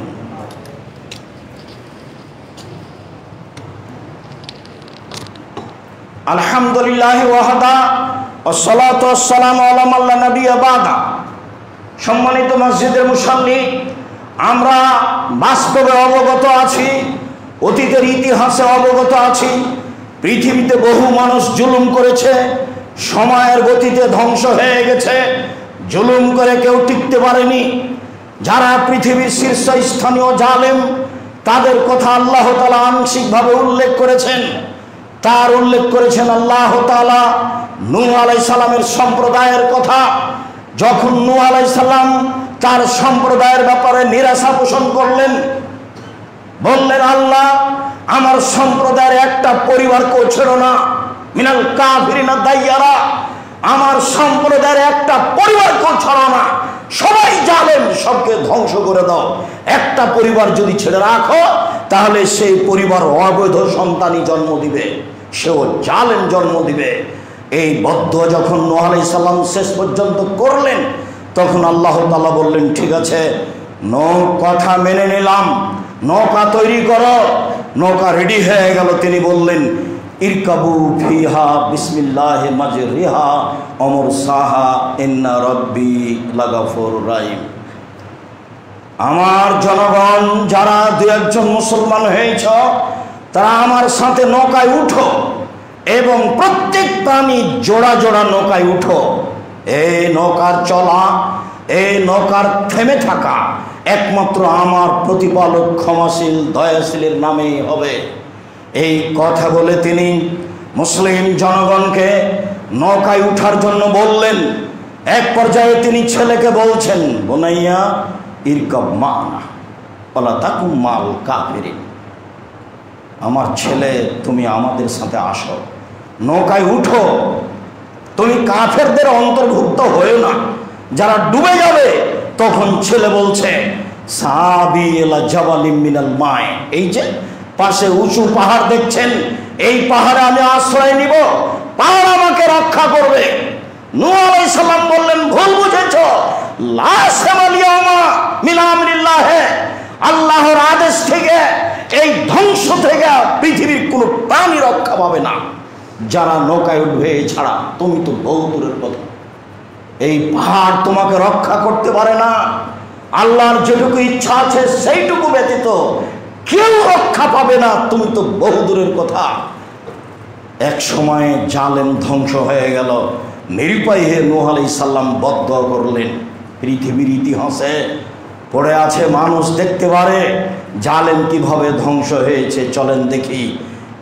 আলহামদুলিল্লাহি ওয়াহদা ওয়াসসালাতু ওয়াসসালামু আলা মান লা নাবিয়্যা বাদা। সম্মানিত মসজিদের মুসাল্লি, আমরা বাস্তবে অবগত আছি, অতীতের ইতিহাসে অবগত আছি, পৃথিবীতে বহু মানুষ জুলুম করেছে, সময়ের গতিতে ধ্বংস হয়ে গেছে। জুলুম করে কেউ টিকতে পারেনি। যারা পৃথিবীর শীর্ষস্থানীয় জালেম, তাদের কথা আল্লাহ তাআলা আংশিকভাবে উল্লেখ করেছেন। তার উল্লেখ করেছেন আল্লাহ তাআলা নূহ আলাইহিস সালামের সম্প্রদায়ের কথা। যখন নূহ আলাইহিস সালাম তার সম্প্রদায়ের ব্যাপারে নিরাশা পোষণ করলেন, বললেন, আল্লাহ আমার সম্প্রদায়ের একটা পরিবারকেও ছেড়ো না, মিনাল কাফিরিনা দাইয়ারা, আমার সম্প্রদায়ের একটা পরিবারকেও ছাড়ো না, সবাই জালেম, সবকে ধ্বংস করে দাও। একটা পরিবার যদি ছেড়ে রাখো তাহলে সেই পরিবার অবৈধ সন্তানই জন্ম দিবে, সেও জালেম জন্ম দিবে। এই বদ্ধ যখন নূহ আলাইহিস সালাম শেষ পর্যন্ত করলেন, তখন আল্লাহ তাআলা বললেন, ঠিক আছে, কথা মেনে নিলাম, নৌকা তৈরি করো। নৌকা রেডি হয়ে গেল। তিনি বললেন, ইরকাবু ফিহা বিসমিল্লাহি মাজরিহা ওয়া মুরসাহা ইন্না রাব্বি লাগাফুরুর রাহিম। আমার জনগণ যারা দু একজন মুসলমান হয়েছ, তারা আমার সাথে নৌকায় উঠো এবং প্রত্যেক প্রাণী জোড়া জোড়া নৌকায় উঠো। এই নৌকার চলা, এই নৌকার থেমে থাকা একমাত্র আমার প্রতিপালক ক্ষমাশীল দয়াশীলের নামেই হবে। এই কথা বলে তিনি মুসলিম জনগণকে নৌকায় উঠার জন্য বললেন। এক পর্যায়ে তিনি ছেলেকে বলছেন, বুনাইয়া ইরকাব মানা ওয়ালা তাকুম মাল কাফিরিন, আমার ছেলে তুমি আমাদের সাথে আসো, নৌকায় উঠো, তুমি কাফেরদের অন্তর্ভুক্ত হয়েও না, যারা ডুবে যাবে। তখন ছেলে বলছে, সাবি ইলা জাবালিম মিনাল মায়, এই যে পাশে উঁচু পাহাড় দেখছেন, এই পাহাড়ে আমি আশ্রয় নিব, পাহাড় আমাকে রক্ষা করবে। নূহ আলাইহিস সালাম বললেন, ভুল বুঝেছো, লা সামালিয়ামা মিন আমরিল্লাহ, আল্লাহর আদেশ থেকে, এই ধ্বংস থেকে পৃথিবীর কোনো প্রাণী রক্ষা পাবে না যারা নৌকায় উঠবে ছাড়া। তুমি তো বহু দূরের কথা, এই পাহাড় তোমাকে রক্ষা করতে পারে না। আল্লাহর যেটুকু ইচ্ছা আছে সেইটুকু ব্যতীত কেউ রক্ষা পাবে না, তুমি তো বহু দূরের কথা। এক সময়ে জালেম ধ্বংস হয়ে গেল। নিরুপায় হয়ে নূহ আলাইহিস সালাম বদদোয়া করলেন। পৃথিবীর ইতিহাসে পড়ে আছে, মানুষ দেখতে পারে জালেম কিভাবে ধ্বংস হয়েছে। চলেন দেখি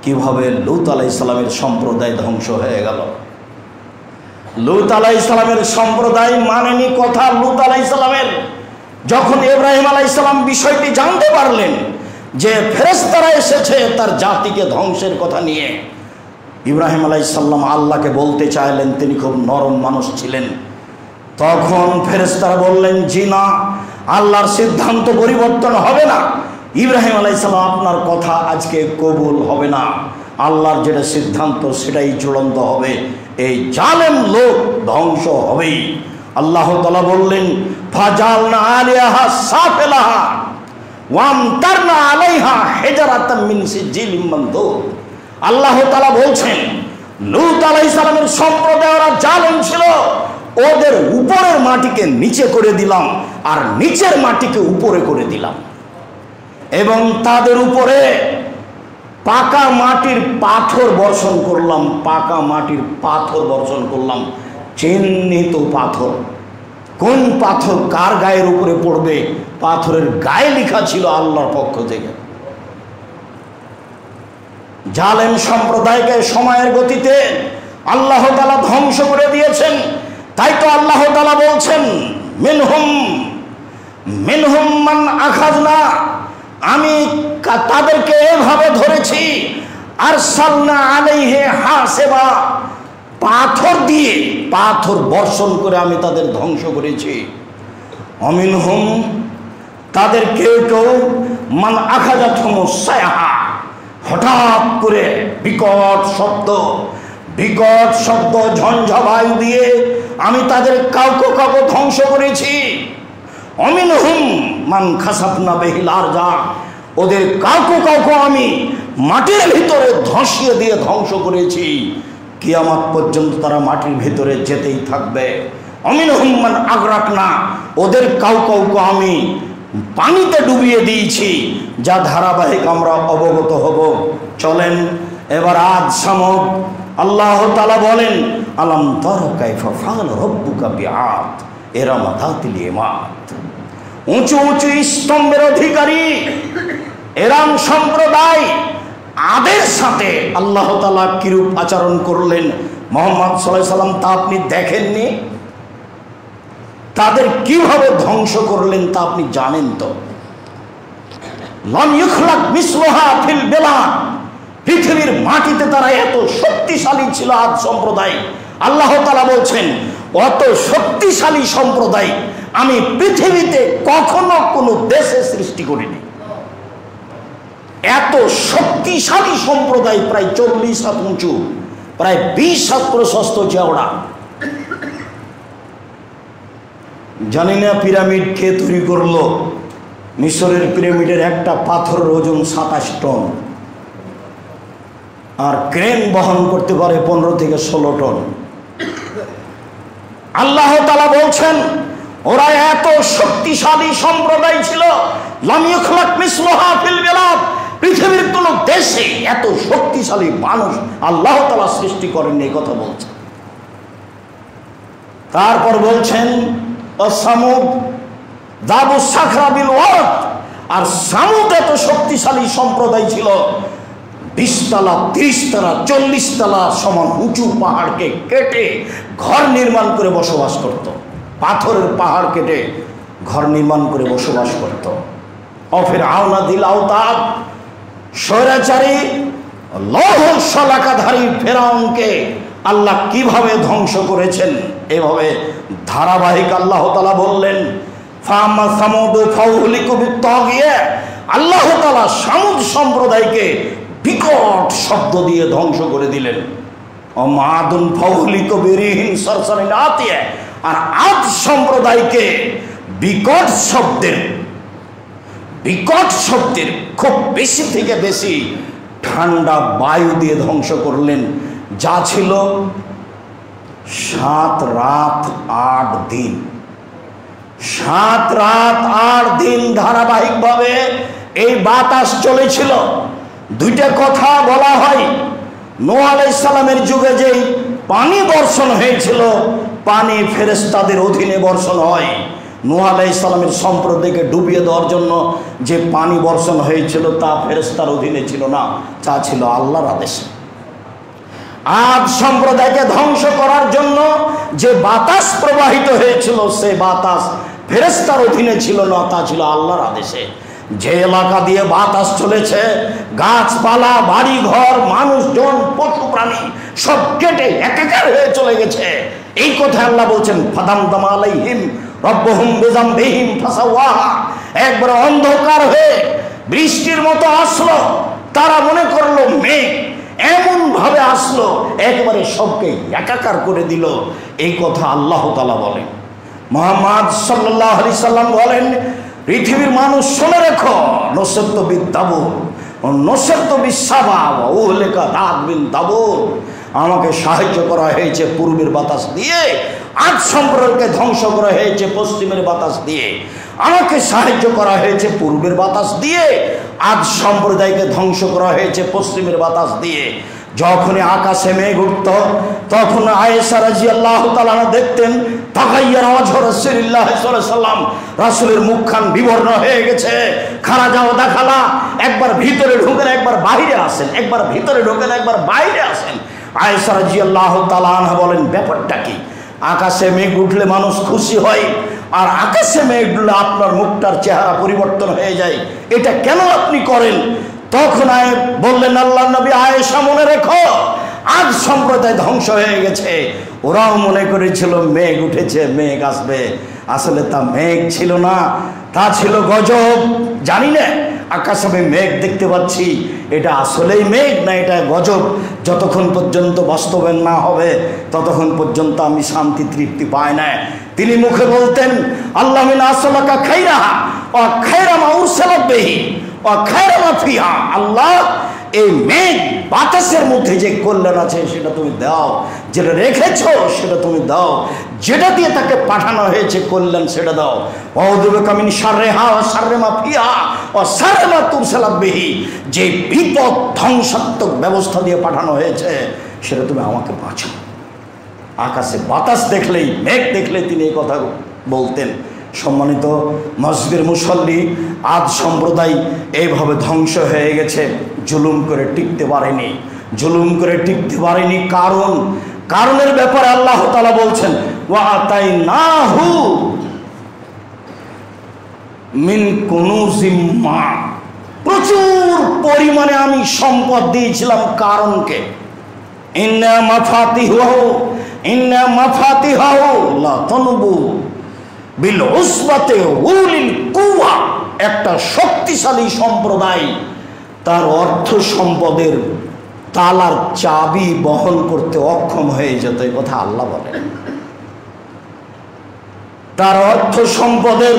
কিভাবে লূত আলাইহিস সালামের সম্প্রদায় ধ্বংস হয়ে গেল। লূত আলাইহিস সালামের সম্প্রদায় মানেনি কথা লূত আলাইহিস সালামের। যখন ইব্রাহিম আলাইহিস সালাম বিষয়টি জানতে পারলেন যে ফেরেশতারা এসেছে তার জাতিকে ধ্বংসের কথা নিয়ে, ইব্রাহিম আলাইহিস সালাম আল্লাহকে বলতে চাইলেন। তিনি খুব নরম মানুষ ছিলেন। তখন ফেরেশতারা বললেন, জি না, আল্লাহর সিদ্ধান্ত পরিবর্তন হবে না। ইব্রাহিম আলাইহিস সালাম, আপনার কথা আজকে কবুল হবে না, আল্লাহর যেটা সিদ্ধান্ত সেটাই চূড়ান্ত হবে, এই জালেম লোক ধ্বংস হবেই। আল্লাহ তাআলা বললেন, ফাজালনা আলিয়াহা সাফিলাহা ওয়ামতারনা আলাইহা হিজরাতাম মিন সিজিলিম মানদুদ। আল্লাহ তাআলা বলছেন, লূত আলাইহিস সালামের সম্প্রদায়রা জালেম ছিল, ওদের উপরের মাটিকে নিচে করে দিলাম আর নিচের মাটিকে উপরে করে দিলাম, এবং তাদের উপরে পাকা মাটির পাথর বর্ষণ করলাম, পাকা মাটির পাথর বর্ষণ করলাম, চিহ্নিত পাথর। কোন পাথর কার গায়ের উপরে পড়বে, পাথরের গায়ে লেখা ছিল আল্লাহর পক্ষ থেকে। জালেম সম্প্রদায়কে সময়ের গতিতে আল্লাহ তাআলা ধ্বংস করে দিয়েছেন। তাই তো আল্লাহ তাআলা বলছেন, মিনহুম মান আখাযনা, আমি তাদেরকে এভাবে ধরেছি, আরসালনা আলাইহি হাসিবা, পাথর দিয়ে পাথর বর্ষণ করে আমি তাদের ধ্বংস করেছি। অমিনহুম, তাদের কেউ কেউ মান আখাযাতহুমুস সায়হা, হঠাৎ করে বিকট শব্দ ঝঞ্ঝা বায়ু দিয়ে আমি তাদের কাউকে ধ্বংস করেছি। অমিনহুম মান খাসাফনা বিহিল আরজা, ওদের কাউকে আমি মাটির ভিতরে ধসিয়ে দিয়ে ধ্বংস করেছি, কিয়ামত পর্যন্ত তারা মাটির ভিতরে যেতেই থাকবে। অমিনহুম মান আগরাকনা, ওদের কাউকে আমি পানিতে ডুবিয়ে দিয়েছি, যা ধারাবাহিক আমরা অবগত হব। চলেন এবার আদ সামুদ। আল্লাহ তাআলা বলেন, আলাম তারা কাইফা ফাআলা রাব্বুকা বিআদ ইরামা যাতিল ইমাদ। উঁচু উঁচু স্তম্ভের অধিকারী এরাম সম্প্রদায়, আদের সাথে আল্লাহ তাআলা কিরূপ আচরণ করলেন মুহাম্মদ সাল্লাল্লাহু আলাইহি সাল্লাম তা আপনি দেখেননি? তাদের কিভাবে ধ্বংস করলেন তা আপনি জানেন তো? লাম ইখলাক মিসলুহা ফিল বিলাদ, পৃথিবীর মাটিতে তারা এত শক্তিশালী ছিল আদ সম্প্রদায়। আল্লাহ তাআলা বলছেন, অত শক্তিশালী সম্প্রদায় আমি পৃথিবীতে কখনো কোনো দেশে সৃষ্টি করিনি। এত শক্তিশালী সম্প্রদায়, প্রায় 40 হাত উঁচু, প্রায় 20 হাত প্রশস্ত চওড়া। জানি না পিরামিড কে তৈরি করলো। মিশরের পিরামিডের একটা পাথরের ওজন 27 টন, আর ক্রেন বহন করতে পারে 15 থেকে 16 টন। আল্লাহ তাআলা বলছেন, ওরা এত শক্তিশালী সম্প্রদায় ছিল, লাম ইখলাক মিসলুহা ফিল বিলাদ, পৃথিবীর কোন দেশে এত শক্তিশালী মানুষ আল্লাহ তাআলা সৃষ্টি করেন, এই কথা বলছেন। তারপর বলছেন, সামুদ যাবু সাখরা বিল ওয়াদ, আর সামুদ এত শক্তিশালী সম্প্রদায় ছিল, 20 তলা 30 তলা 40 তলা সমান উঁচু পাহাড়কে কেটে ঘর নির্মাণ করে বসবাস করত। পাথরের পাহাড় কেটে ঘর নির্মাণ করে বসবাস করত। ফিরআউনা দিল আওতাদ, স্বৈরাচারী লৌহ শলাকাধারী ফেরাউনকে আল্লাহ কিভাবে ধ্বংস করেছেন, এভাবে ধারাবাহিক আল্লাহ তাআলা বললেন, ফাম্মা সামুদ ফাউহলিকু বিত্তাগিয়া, আল্লাহ তাআলা সামুদ সম্প্রদায়কে বিকট শব্দ দিয়ে ধ্বংস করে দিলেন। মাদুন ফাউহলিকু বিরিহিন সরসরিন আতিয়া, আর আদ সম্প্রদায়কে বিকট শব্দের খুব বেশি থেকে বেশি ঠান্ডা বায়ু দিয়ে ধ্বংস করলেন, যা ছিল 7 রাত 8 দিন। 7 রাত 8 দিন ধারাবাহিকভাবে এই বাতাস চলেছিল। দুইটা কথা বলা হয়, নূহ আলাইহিস সালামের যুগে যেই পানি বর্ষণ হয়েছিল, পানি ফেরেশতাদের অধীনে বর্ষণ হয়। নূহ আলাইহিস সালামের সম্প্রদায়কে ডুবিয়ে দেওয়ার জন্য যে পানি বর্ষণ হয়েছিল তা ফেরেশতার অধীনে ছিল না, তা ছিল আল্লাহর আদেশে। আদ সম্প্রদায়কে ধ্বংস করার জন্য যে বাতাস প্রবাহিত হয়েছিল, সে বাতাস ফেরেশতার অধীনে ছিল না, তা ছিল আল্লাহর আদেশে। যে এলাকা দিয়ে বাতাস চলেছে, গাছপালা, বাড়ি ঘর, মানুষজন, পশু প্রাণী সব কেটে একাকার হয়ে চলে গেছে। এই কথা আল্লাহ বলছেন ফাদামদাম আলাইহিম রব্বুহুম বিযামবিহিম ফাসাওয়াহা। একবার অন্ধকার হয়ে বৃষ্টির মতো আসলো, তারা মনে করলো মেঘ, এমন ভাবে আসলো একবারে সবকে একাকার করে দিল। এই কথা আল্লাহ তাআলা বলেন। মুহাম্মদ সাল্লাল্লাহু আলাইহি সাল্লাম বলেন, পৃথিবীর মানুষ শুনে রেখো, নসরত বিদাবুর ও নসরত বিসাবা ওয়া উহলিকা দাদ বিন দাবুর। আমাকে সাহায্য করা হয়েছে পূর্বের বাতাস দিয়ে, আজ সম্প্রদায়কে ধ্বংস করা হয়েছে পশ্চিমের বাতাস দিয়ে। আমাকে সাহায্য করা হয়েছে পূর্বের বাতাস দিয়ে, আজ সম্প্রদায়কে ধ্বংস করা হয়েছে পশ্চিমের বাতাস দিয়ে। যখনই আকাশে মেঘ উঠত তখন আয়েশা রাদিয়াল্লাহু তাআলা দেখতেন তাগাইয়ার ওয়াজহু রাসূলুল্লাহ সাল্লাল্লাহু আলাইহি ওয়াসাল্লাম, রাসূলের মুখখান বিবর্ণ হয়ে গেছে। খারা যাও দেখালা, একবার ভিতরে ঢোকেন একবার বাইরে আসেন, একবার ভিতরে ঢোকেন একবার বাইরে আসেন। আয়েশা রাদিয়াল্লাহু তাআলা আনহা বলেন, ব্যাপারটা কি? আকাশে মেঘ উঠলে মানুষ খুশি হয়, আর আকাশে মেঘ উঠলে আপনার মুখটার চেহারা পরিবর্তন হয়ে যায়, এটা কেন আপনি করেন? তখন বললেন আল্লাহর নবী, আয়েশা মনে রেখো, আজ সম্প্রদায় ধ্বংস হয়ে গেছে। ওরাও মনে করেছিল মেঘ উঠেছে, মেঘ আসবে, আসলে তা মেঘ ছিল না, তা ছিল গজব। জানি না আকাশে আমি মেঘ দেখতে পাচ্ছি, এটা আসলেই মেঘ না এটা গজব। যতক্ষণ পর্যন্ত বাস্তবায়ন না হবে ততক্ষণ পর্যন্ত আমি শান্তি তৃপ্তি পাই না। তিনি মুখে বলতেন, আল্লাহ মিন আসলাকা খাইরাহা ওয়া খাইরা মা উরসালাত বিহি ওয়া খাইরা মা ফিহা। আল্লাহ, এই মেঘ বাতাসের মধ্যে যে কল্যাণ আছে সেটা তুমি দাও, যেটা রেখেছো সেটা তুমি দাও, যেটা দিয়ে তাকে পাঠানো হয়েছে কল্যাণ সেটা দাও। ওয়াউযুবিকা মিন শাররিহা ওয়া শাররি মা ফিহা ওয়া শাররি মা তুরসালাত বিহি। যে বিপদ ধ্বংসাত্মক ব্যবস্থা দিয়ে পাঠানো হয়েছে সেটা তুমি আমাকে বাঁচাও। আকাশে বাতাস দেখলেই, মেঘ দেখলেই তিনি এই কথা বলতেন। সম্মানিত মসজিদের মুসল্লি, আজ সম্প্রদায় এইভাবে ধ্বংস হয়ে গেছে, জুলুম করে টিকতে পারেনি, জুলুম করে টিকতে পারেনি। কারণের ব্যাপারে আল্লাহ তাআলা বলছেন, ওয়া আতাইনাহু মিন কুনুজিম মা, প্রচুর পরিমাণে আমি সম্পদ দিয়েছিলাম কারণকে। ইন্না মাফাতিহু লা তানবু বিল উসবাতে উলিল কুওয়া। একটা শক্তিশালী সম্প্রদায় তার অর্থ সম্পদের তালার চাবি বহন করতে অক্ষম হয়ে যেত, এই কথা আল্লাহ বলেন। তার অর্থ সম্পদের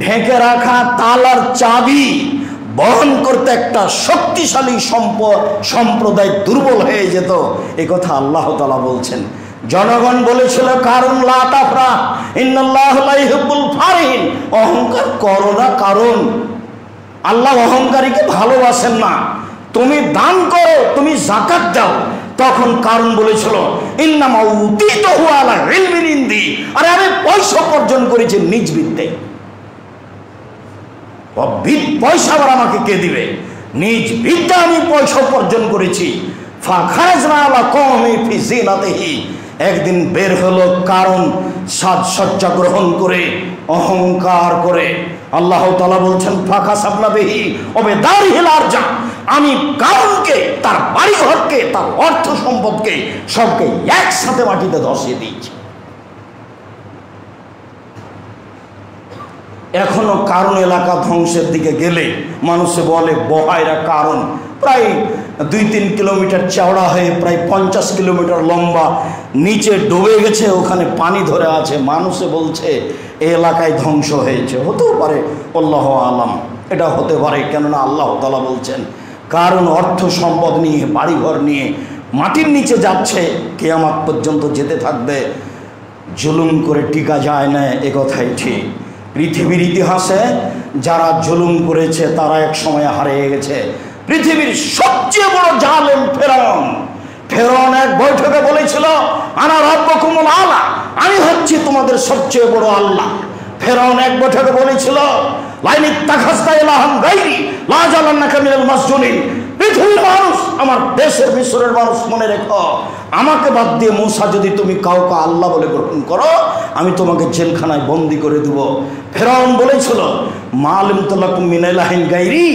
ঢেকে রাখা তালার চাবি বহন করতে একটা শক্তিশালী সম্প্রদায় দুর্বল হয়ে যেত, এই কথা আল্লাহ তাআলা বলছেন। জনগণ বলেছিল, কারণ লা তাফরা ইন্নাল্লাহু লা ইউহিব্বুল ফারিহিন, অহংকার করো না, কারণ আল্লাহ অহংকারীকে ভালোবাসেন না। তুমি দান করো, তুমি যাকাত দাও। তখন কারণ বলেছিল, ইন্নামা উতীতুহু আলা ইলমিন ইনদি, আরে আমি পয়সা উপার্জন করেছি নিজ বিদ্যায়। পয়সা আবার আমাকে কে দিবে? নিজ বিদ্যা আমি পয়সা উপার্জন করেছি। ফাখারাজনা আলা কওমি ফি জিনাতিহি, একদিন বের হলো কারণ সাজসজ্জা গ্রহণ করে, অহংকার করে। আল্লাহ তাআলা বলছেন, ফাখাসাবনা বিহি ওয়া বিদারিহিল আরজা, আমি কারণকে, তার বাড়িঘরকে, তার অর্থ সম্পদকে সবকে একসাথে মাটিতে ধসিয়ে দিয়েছি। এখনো কারণ এলাকা ধ্বংসের দিকে গেলে মানুষে বলে বহায়রা কারণ, প্রায় 2-3 কিলোমিটার চওড়া হয়ে প্রায় 50 কিলোমিটার লম্বা, নিচে ডুবে গেছে, ওখানে পানি ধরে আছে। মানুষে বলছে এই এলাকায় ধ্বংস হয়েছে। হতেও পারে, আল্লাহু আলাম, এটা হতে পারে। কেননা আল্লাহ তাআলা বলছেন, কারণ অর্থ সম্পদ নিয়ে, বাড়িঘর নিয়ে মাটির নিচে যাচ্ছে, কিয়ামত পর্যন্ত যেতে থাকবে। জুলুম করে টিকা যায় না, এ কথাই ঠিক। পৃথিবীর ইতিহাসে যারা জুলুম করেছে তারা এক সময় হারিয়ে গেছে। পৃথিবীর সবচেয়ে বড় জালেম ফেরাউন। ফেরাউন এক বৈঠকে বলেছিল, আনা রাব্বুকুমুল আলা, আমি হচ্ছি তোমাদের সবচেয়ে বড় আল্লাহ। ফেরাউন এক বৈঠকে বলেছিল, লাইন ইত্তাখাযতা ইলাহান গায়রি লা জালান্নাকা মিনাল মাসজুনিন। পৃথিবীর মানুষ, আমার দেশের মিশরের মানুষ, মনে রেখো, আমাকে বাদ দিয়ে মূসা যদি তুমি কাউকে আল্লাহ বলে গ্রহণ করো, আমি তোমাকে জেলখানায় বন্দি করে দেব। ফেরাউন বলেছিল, মা আলিমতু লাকুম মিন ইলাহিন গায়রি,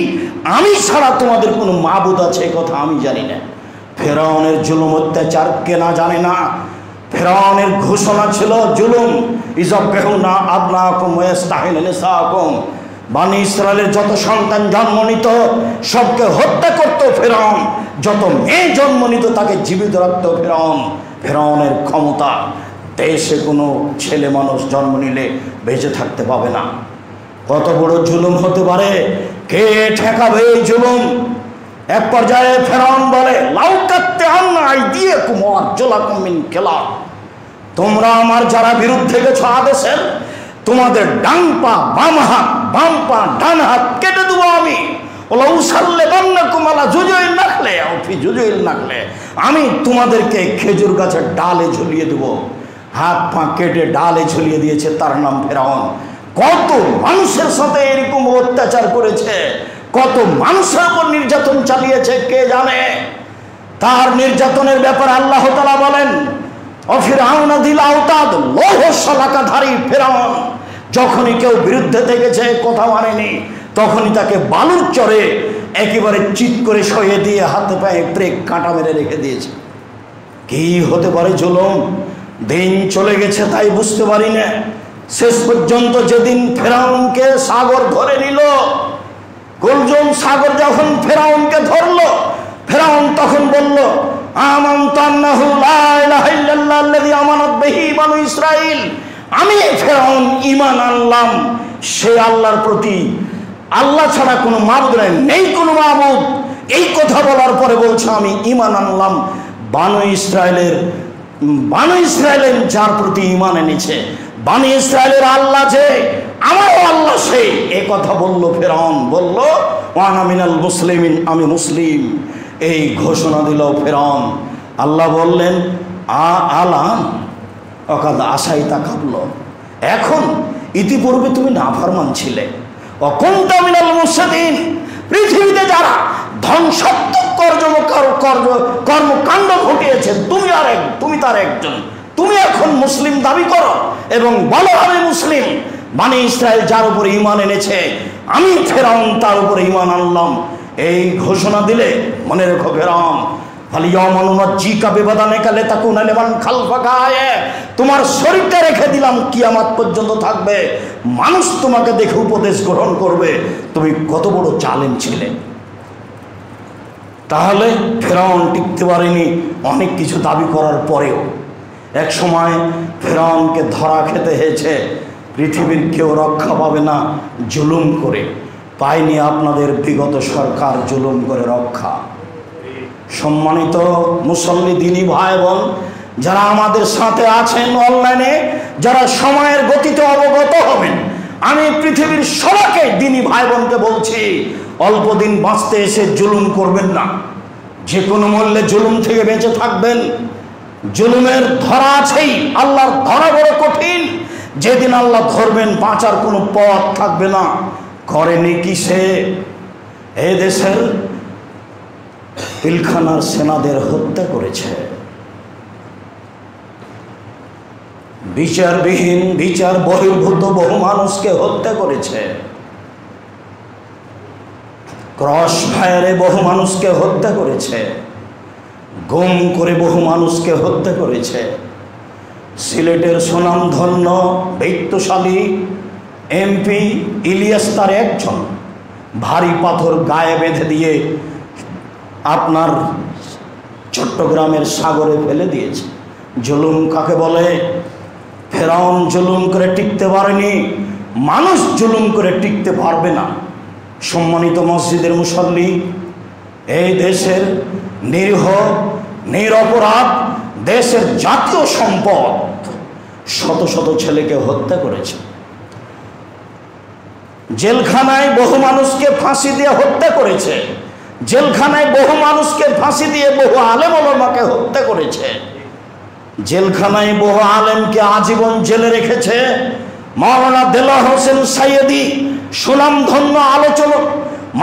আমি ছাড়া তোমাদের কোনো মাবুদ আছে এই কথা আমি জানি না। ফেরাউনের জুলুম অত্যাচার কে না জানে না? ফেরাউনের ঘোষণা ছিল জুলুম, ইযাবহুনা আবনাকুম ওয়া ইস্তাহয়িনা নিসাআকুম। বনি ইসরায়েলের যত সন্তান জন্ম নিত সবকে হত্যা করত ফেরাউন, যত মেয়ে জন্ম নিত তাকে জীবিত রাখত ফেরাউন। ফেরাউনের ক্ষমতা, দেশে কোনো ছেলে মানুষ জন্ম নিলে বেঁচে থাকতে পাবে না। কত বড় জুলুম হতে পারে, কে ঠেকাবে এই জুলুম? এক পর্যায়ে ফেরাউন বলে, লাউকাত্তে আন্না আইদিয়াকুম ওয়া আরজুলাকুম মিন খিলাফ, তোমরা আমার যারা বিরুদ্ধে গেছো আদেশের, তোমাদের ডান পা বাম হাত, বাম পা ডান হাত কেটে দেবো আমি। আমি তোমাদেরকে খেজুর গাছের ডালে ঝুলিয়ে দেব। হাত পা কেটে ডালে ঝুলিয়ে দিয়েছে, তার নাম ফেরাউন। কত মানুষের সাথে এরকম অত্যাচার করেছে, কত মানুষের উপর নির্যাতন চালিয়েছে কে জানে। তার নির্যাতনের ব্যাপারে আল্লাহ তাআলা বলেন, অফিরাউনা দিল আওতাদ, লৌহ শলাকাধারী ফেরাউন যখনই কেউ বিরুদ্ধে থেকেছে, কথা মানেনি, তখনই তাকে বালুর চরে একেবারে চিৎ করে সরিয়ে দিয়ে হাতে পায়ে ব্রেক কাঁটা মেরে রেখে দিয়েছে। কি হতে পারে জুলুম! দিন চলে গেছে তাই বুঝতে পারি না। শেষ পর্যন্ত যেদিন ফেরাউনকে সাগর ধরে নিল, গুলজুম সাগর যখন ফেরাউনকে ধরলো, ফেরাউন তখন বলল, আমানতু আন্নাহু লা ইলাহা ইল্লাল্লাহু আল্লাযী আমানাত বিহি বানু ইসরাঈল, আমি ফেরাউন ঈমান আনলাম সে আল্লাহর প্রতি, আল্লাহ ছাড়া কোনো মাবুদ নেই, কোনো মাবুদ। এই কথা বলার পরে বলছে আমি ঈমান আনলাম বানু ইসরাঈলের যার প্রতি ঈমান এনেছে, বানু ইসরাঈলের আল্লাহ যে আমারও আল্লাহ সেই, এই কথা বলল ফেরাউন। বলল ওয়ানা মিনাল মুসলিমিন, আমি মুসলিম, এই ঘোষণা দিল ফেরাউন। আল্লাহ বললেন আলান অকাদ আশাইতা কাবল, এখন ইতিপূর্বে তুমি নাফরমান ছিলে, অকুনতা মিনাল মুফসিদিন, পৃথিবীতে যারা ধ্বংসাত্মক কর্মকাণ্ড ঘটিয়েছে তুমি তার একজন। তুমি এখন মুসলিম দাবি করো এবং বলো আমি মুসলিম। বনি ইসরায়েল যার উপরে ঈমান এনেছে, আমি ফেরাউন তার উপরে ঈমান আনলাম, এই ঘোষণা দিলে মনে রেখো ফেরাউন, তোমার শরীরটা রেখে দিলাম, কিয়ামত পর্যন্ত থাকবে, মানুষ তোমাকে দেখে উপদেশ গ্রহণ করবে তুমি কত বড় জালেম ছিলে। তাহলে ফেরাউন টিকতে পারেনি অনেক কিছু দাবি করার পরেও। এক সময় ফেরাউনকে ধরা খেতে হয়েছে, পৃথিবীর কেউ রক্ষা পাবে না জুলুম করে, পায়নি আপনাদের বিগত সরকার জুলুম করে রক্ষা। সম্মানিত মুসল্লি দিনী ভাই বোন যারা আমাদের সাথে আছেন অনলাইনে, যারা সময়ের গতিতে অবগত হবেন, আমি পৃথিবীর সবাইকে দিনী ভাই বোনকে বলছি, অল্প দিন বাঁচতে এসে জুলুম করবেন না, যে কোনো মূল্যে জুলুম থেকে বেঁচে থাকবেন। জুলুমের ধরা আছেই, আল্লাহর ধরা বড় কঠিন, যেদিন আল্লাহ ধরবেন বাঁচার কোনো পথ থাকবে না। করেনি কি সে? এই দেশের পিলখানার সেনাদের হত্যা করেছে, বিচারবিহীন বিচার বহির্ভূত বহু মানুষকে হত্যা করেছে, ক্রস ফায়ারে বহু মানুষকে হত্যা করেছে, গুম করে বহু মানুষকে হত্যা করেছে। সিলেটের সুনামধন্য বৈত্যশালী এমপি ইলিয়াস তার একজন, ভারী পাথর গায়ে বেঁধে দিয়ে আপনার চট্টগ্রামের সাগরে ফেলে দিয়েছে। জুলুম কাকে বলে? ফেরাউন জুলুম করে টিকতে পারেনি, মানুষ জুলুম করে টিকতে পারবে না। সম্মানিত মসজিদের মুসল্লি, এই দেশের নিরীহ নিরপরাধ দেশের জাতীয় সম্পদ শত শত ছেলেকে হত্যা করেছে, জেলখানায় বহু মানুষকে ফাঁসি দিয়ে হত্যা করেছে, জেলখানায় বহু মানুষকে ফাঁসি দিয়ে বহু আলেম ওলামাকে হত্যা করেছে, জেলখানায় বহু আলেমকে আজীবন জেলে রেখেছে। মাওলানা দেলোয়ার হোসেন সাইয়েদি সুনামধন্য আলোচক,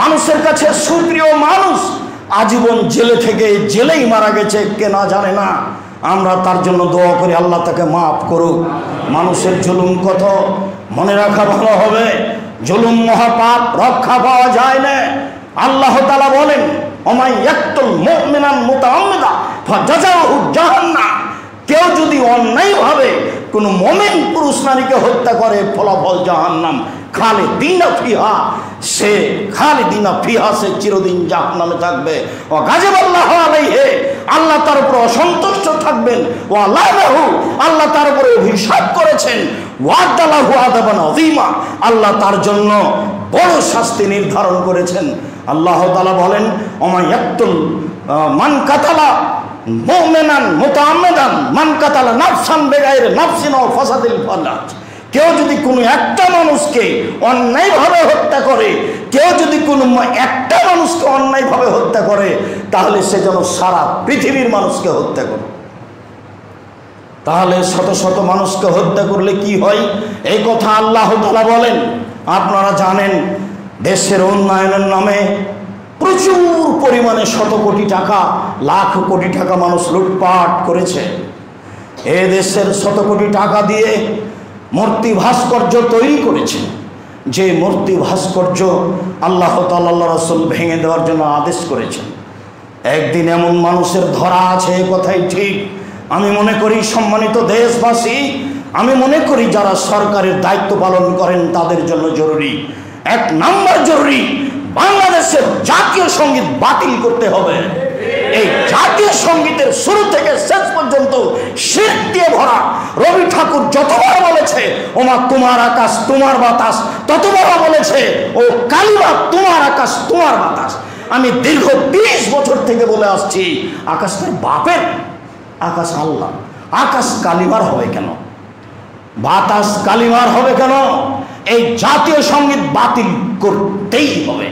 মানুষের কাছে সুপ্রিয় মানুষ, আজীবন জেলে থেকে জেলেই মারা গেছে, কে না জানে না। আমরা তার জন্য দোয়া করি আল্লাহ তাকে মাফ করুক। মানুষের জুলুম কত মনে রাখা ভালো হবে, জুলুম মহাপাপ, রক্ষা পাওয়া যায় না। আল্লাহ তাআলা বলেন ওমাই ইয়াকতুল মুমিনান মুতাআম্মিদা ফাজাযাউহু জাহান্নাম, কেউ যদি অন্যায়ভাবে কোনো মুমিন পুরুষ নারীকে হত্যা করে ফলাফল জাহান্নাম খালিদিনা ফিহা, সে খালিদিনা ফিহা, সে চিরদিন জাহান্নামে থাকবে। ও গাযিবাল্লাহু আলাইহি, আল্লাহ তার উপর অসন্তুষ্ট থাকবেন। ও লানাহু, আল্লাহ তার উপর অভিশাপ করেছেন। ওয়াদালাহু আযাবান আযীমা, আল্লাহ তার জন্য বড় শাস্তি নির্ধারণ করেছেন। আল্লাহ তাআলা বলেন, ওমা ইয়াকতুল মান কাতালা মুমিনান মুতাআম্মিদান মান কাতালা নাফসান বিগাইরি নাফসিন ওয়া ফাসাদিল ফালাজ, কেউ যদি কোনো একটা মানুষকে অন্যায়ভাবে হত্যা করে, কেউ যদি কোনো একটা মানুষকে অন্যায়ভাবে হত্যা করে, তাহলে সে যেন সারা পৃথিবীর মানুষকে হত্যা করে। তাহলে শত শত মানুষকে হত্যা করলে কি হয়, এই কথা আল্লাহ তাআলা বলেন। আপনারা জানেন, দেশের উন্নয়নের নামে প্রচুর পরিমাণে শত কোটি টাকা, লাখ কোটি টাকা মানুষ লুটপাট করেছে। এ দেশের শত কোটি টাকা দিয়ে মূর্তি ভাস্কর্য তৈরি করেছে, যে মূর্তি ভাস্কর্য আল্লাহ তাআলা আল্লাহ রাসূল ভেঙে দেওয়ার জন্য আদেশ করেছেন। একদিন এমন মানুষের ধরা আছে, কথাই ঠিক। আমি মনে করি সম্মানিত দেশবাসী, আমি মনে করি যারা সরকারের দায়িত্ব পালন করেন তাদের জন্য জরুরি, 1 নাম্বার জরুরি, বাংলাদেশের জাতীয় সঙ্গীত বাতিল করতে হবে। এই জাতীয় সঙ্গীতের শুরু থেকে শেষ পর্যন্ত শিরক দিয়ে ভরা। রবি ঠাকুর যতবার বলেছে ওমা তোমার আকাশ তোমার বাতাস, ততবার বলেছে ও কালিমা তোমার আকাশ তোমার বাতাস। আমি দীর্ঘ 30 বছর থেকে বলে আসছি, আকাশ তার বাপের, আকাশ আল্লাহ। আকাশ কালিমার হবে কেন? বাতাস কালিমার হবে কেন? এই জাতীয় সঙ্গীত বাতিল করতেই হবে।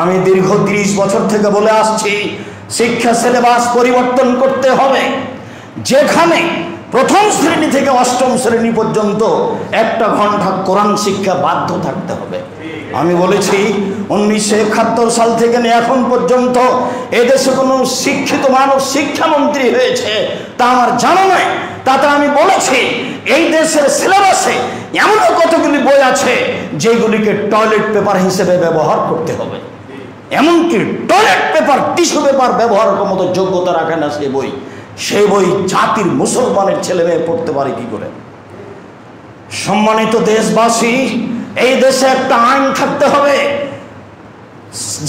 আমি দীর্ঘ 30 বছর থেকে বলে আসছি, শিক্ষা সিলেবাস পরিবর্তন করতে হবে। যেখানে প্রথম শ্রেণী থেকে অষ্টম শ্রেণী পর্যন্ত 1 ঘন্টা কোরআন শিক্ষা বাধ্য থাকতে হবে। আমি বলেছি 1971 সাল থেকে নিয়ে এখন পর্যন্ত এদেশে কোনো শিক্ষিত মানুষ শিক্ষামন্ত্রী হয়েছে তা আমার জানা নাই। তাতে আমি বলেছি এই দেশের সিলেবাসে এমন কতগুলি বই আছে যেগুলিকে টয়লেট পেপার হিসেবে ব্যবহার করতে হবে। এমনকি টয়লেট পেপার, টিস্যু পেপার ব্যবহারের মতো যোগ্যতা রাখে না সেই বই জাতির মুসলমানের ছেলে মেয়ে পড়তে পারে কি করে? সম্মানিত দেশবাসী, এই দেশে একটা আইন থাকতে হবে,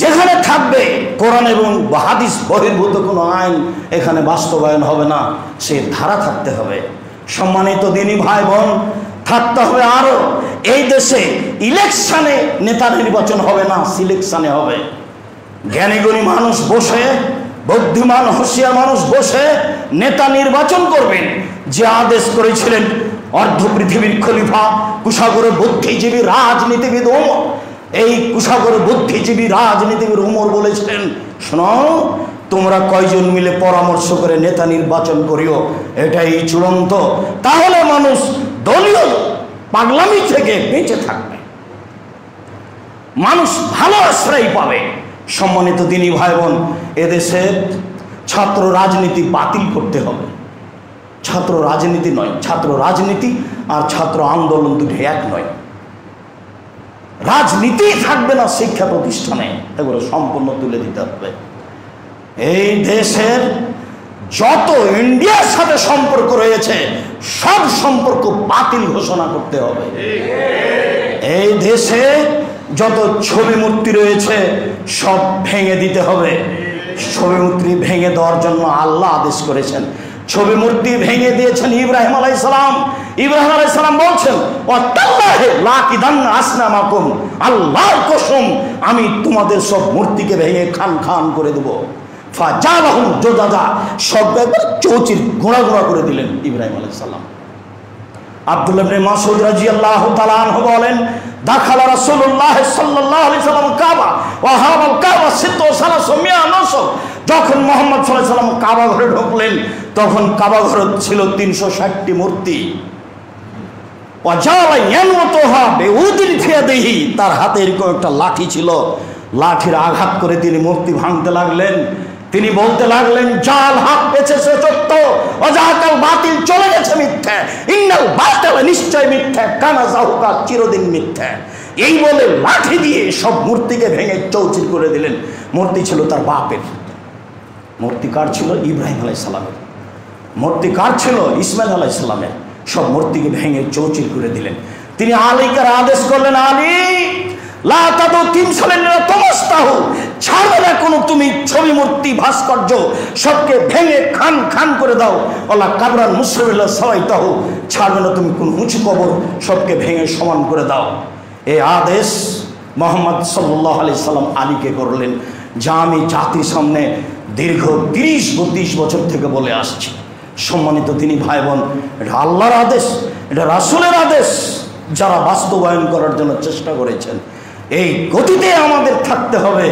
যেখানে থাকবে কোরআন এবং হাদিস বহির্ভূত কোনো আইন এখানে বাস্তবায়ন হবে না, সে ধারা থাকতে হবে। সম্মানিত দিনী ভাই বোন, থাকতে হবে আরো, এই দেশে ইলেকশনে নেতা নির্বাচন হবে না, সিলেকশনে হবে। জ্ঞানীগুণী মানুষ বসে, বুদ্ধিমান হুঁশিয়ার মানুষ বসে নেতা নির্বাচন করবেন। যে আদেশ করেছিলেন অর্ধ পৃথিবীর খলিফা কুশাগরের বুদ্ধিজীবী রাজনীতিবিদ ওমর, এই কুশাগরের বুদ্ধিজীবী রাজনীতিবিদ ওমর বলেছিলেন, শোনো, তোমরা কয়জন মিলে পরামর্শ করে নেতা নির্বাচন করিও, এটাই চূড়ান্ত। তাহলে মানুষ দলীয় পাগলামি থেকে বেঁচে থাকবে, মানুষ ভালো আশ্রয় পাবে। সম্মানিত দিনী ভাই বোন, এদেশে ছাত্র রাজনীতি বাতিল করতে হবে। ছাত্র রাজনীতি নয়, ছাত্র রাজনীতি আর ছাত্র আন্দোলন দুটো এক নয়। রাজনীতি থাকবে না শিক্ষা প্রতিষ্ঠানে, এগুলো সম্পূর্ণ তুলে দিতে হবে। এই দেশের যত ইন্ডিয়ার সাথে সম্পর্ক রয়েছে সব সম্পর্ক বাতিল ঘোষণা করতে হবে। এই দেশে যত ছবি মূর্তি রয়েছে সব ভেঙে দিতে হবে। ছবি মূর্তি ভেঙে দেওয়ার জন্য আল্লাহ আদেশ করেছেন। ছবি মূর্তি ভেঙে দিয়েছেন ইব্রাহিম আলাইহিস সালাম। ইব্রাহিম আলাইহিস সালাম বলছেন, ওয়াতাল্লাহি লাকিদান্না আসনামাকুম, আল্লাহর কসম আমি তোমাদের সব মূর্তিকে ভেঙে খান খান করে দেব। ফাজালাহুম জুজাজা, সব একবার চৌচির গোড়া গোড়া করে দিলেন ইব্রাহিম আলাইহিস সালাম। আব্দুল্লাহ ইবনে মাসউদ রাদিয়াল্লাহু তাআলা আনহু বলেন, দাখালা রাসূলুল্লাহ সাল্লাল্লাহু আলাইহি ওয়াসাল্লাম কাবা ওয়া হাওয়াল কাবা 36 যখন মুহাম্মদ সাল্লাল্লাহু আলাইহি ওয়াসাল্লাম কাবা ঘরে ঢুকলেন তখন কাবা ঘরে ছিল 360টি মূর্তি। ওয়াজালা ইয়ানওয়াতুহা বিউদিল ফিয়াদিহি, তার হাতে এরকম একটা লাঠি ছিল, লাঠির আঘাত করে তিনি মূর্তি ভাঙতে লাগলেন। তিনি বলতে লাগলেন, জাল হক পেছেছে সত্য, অজাকাল বাতিল চলে গেছে মিথ্যা, ইন্নাল বাতিল নিশ্চয় মিথ্যা, কানা জাহুকা চিরদিন মিথ্যা। এই বলে লাঠি দিয়ে সব মূর্তিকে ভেঙে চৌচির করে দিলেন। মূর্তি ছিল তার বাপের, মূর্তি কার ছিল? ইব্রাহিম আলাইহিস সালামের। মূর্তি কার ছিল? ইসমাইল আলাইহিস সালামের। সব মূর্তিকে ভেঙে চৌচির করে দিলেন। তিনি আলীকে আদেশ করলেন, আলী লা তাদু তিমসালেন তমস্তাহু, ছাড়বে না কোনো তুমি ছবি মূর্তি ভাস্কর্য, সবকে ভেঙে খান খান করে দাও। ওলা কাবরান মুসলিল্লাহ সওয়াইতাহু, ছাড়বে না তুমি কোন উঁচু কবর, সবকে ভেঙে সমান করে দাও। এই আদেশ মুহাম্মদ সাল্লাল্লাহু আলাইহি সাল্লাম আলীকে করলেন, যা আমি জাতির সামনে দীর্ঘ 30-32 বছর থেকে বলে আসছি। সম্মানিত তিনি ভাই বোন, এটা আল্লাহর আদেশ, এটা রাসূলের আদেশ, যারা বাস্তবায়ন করার জন্য চেষ্টা করেছেন। এই গতিতে আমাদের থাকতে হবে,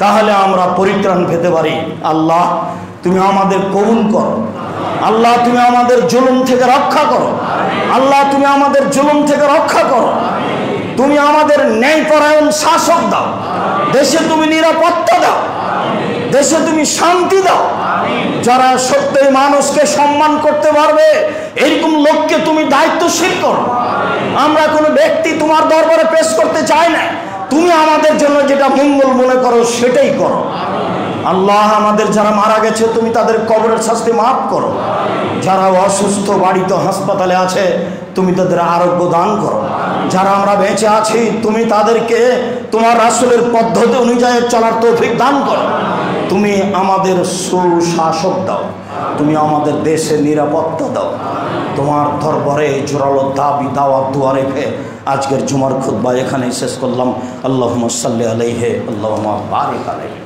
তাহলে আমরা পরিত্রাণ পেতে পারি। আল্লাহ তুমি আমাদের কবুল করো, আল্লাহ তুমি আমাদের জুলুম থেকে রক্ষা করো, আল্লাহ তুমি আমাদের জুলুম থেকে রক্ষা করো, তুমি আমাদের ন্যায়পরায়ণ শাসক দাও, দেশে তুমি নিরাপত্তা দাও, দেশে তুমি শান্তি দাও। যারা সত্যি মানুষকে সম্মান করতে পারবে এরকম লোককে তুমি দায়িত্বশীল করো। আমরা কোনো ব্যক্তি তোমার দরবারে পেশ করতে চাই না, তুমি আমাদের জন্য যেটা মঙ্গল মনে করো সেটাই করো। আল্লাহ আমাদের যারা মারা গেছে তুমি তাদের কবরের শাস্তি মাফ করো, যারা অসুস্থ বাড়িতে হাসপাতালে আছে তুমি তাদের আরোগ্য দান করো, যারা আমরা বেঁচে আছি তুমি তাদেরকে তোমার রাসূলের পদ্ধতি অনুযায়ী চলার তৌফিক দান করো। তুমি আমাদের সুশাসক দাও, তুমি আমাদের দেশে নিরাপত্তা দাও। তোমার দরবারে জোরালো দাবি দাওয়াত দোয়া রেখে আজকের জুমার খুতবা এখানেই শেষ করলাম। আল্লাহুম্মা সাল্লি আলাইহি, আল্লাহুম্মা বারিক আলাইহি।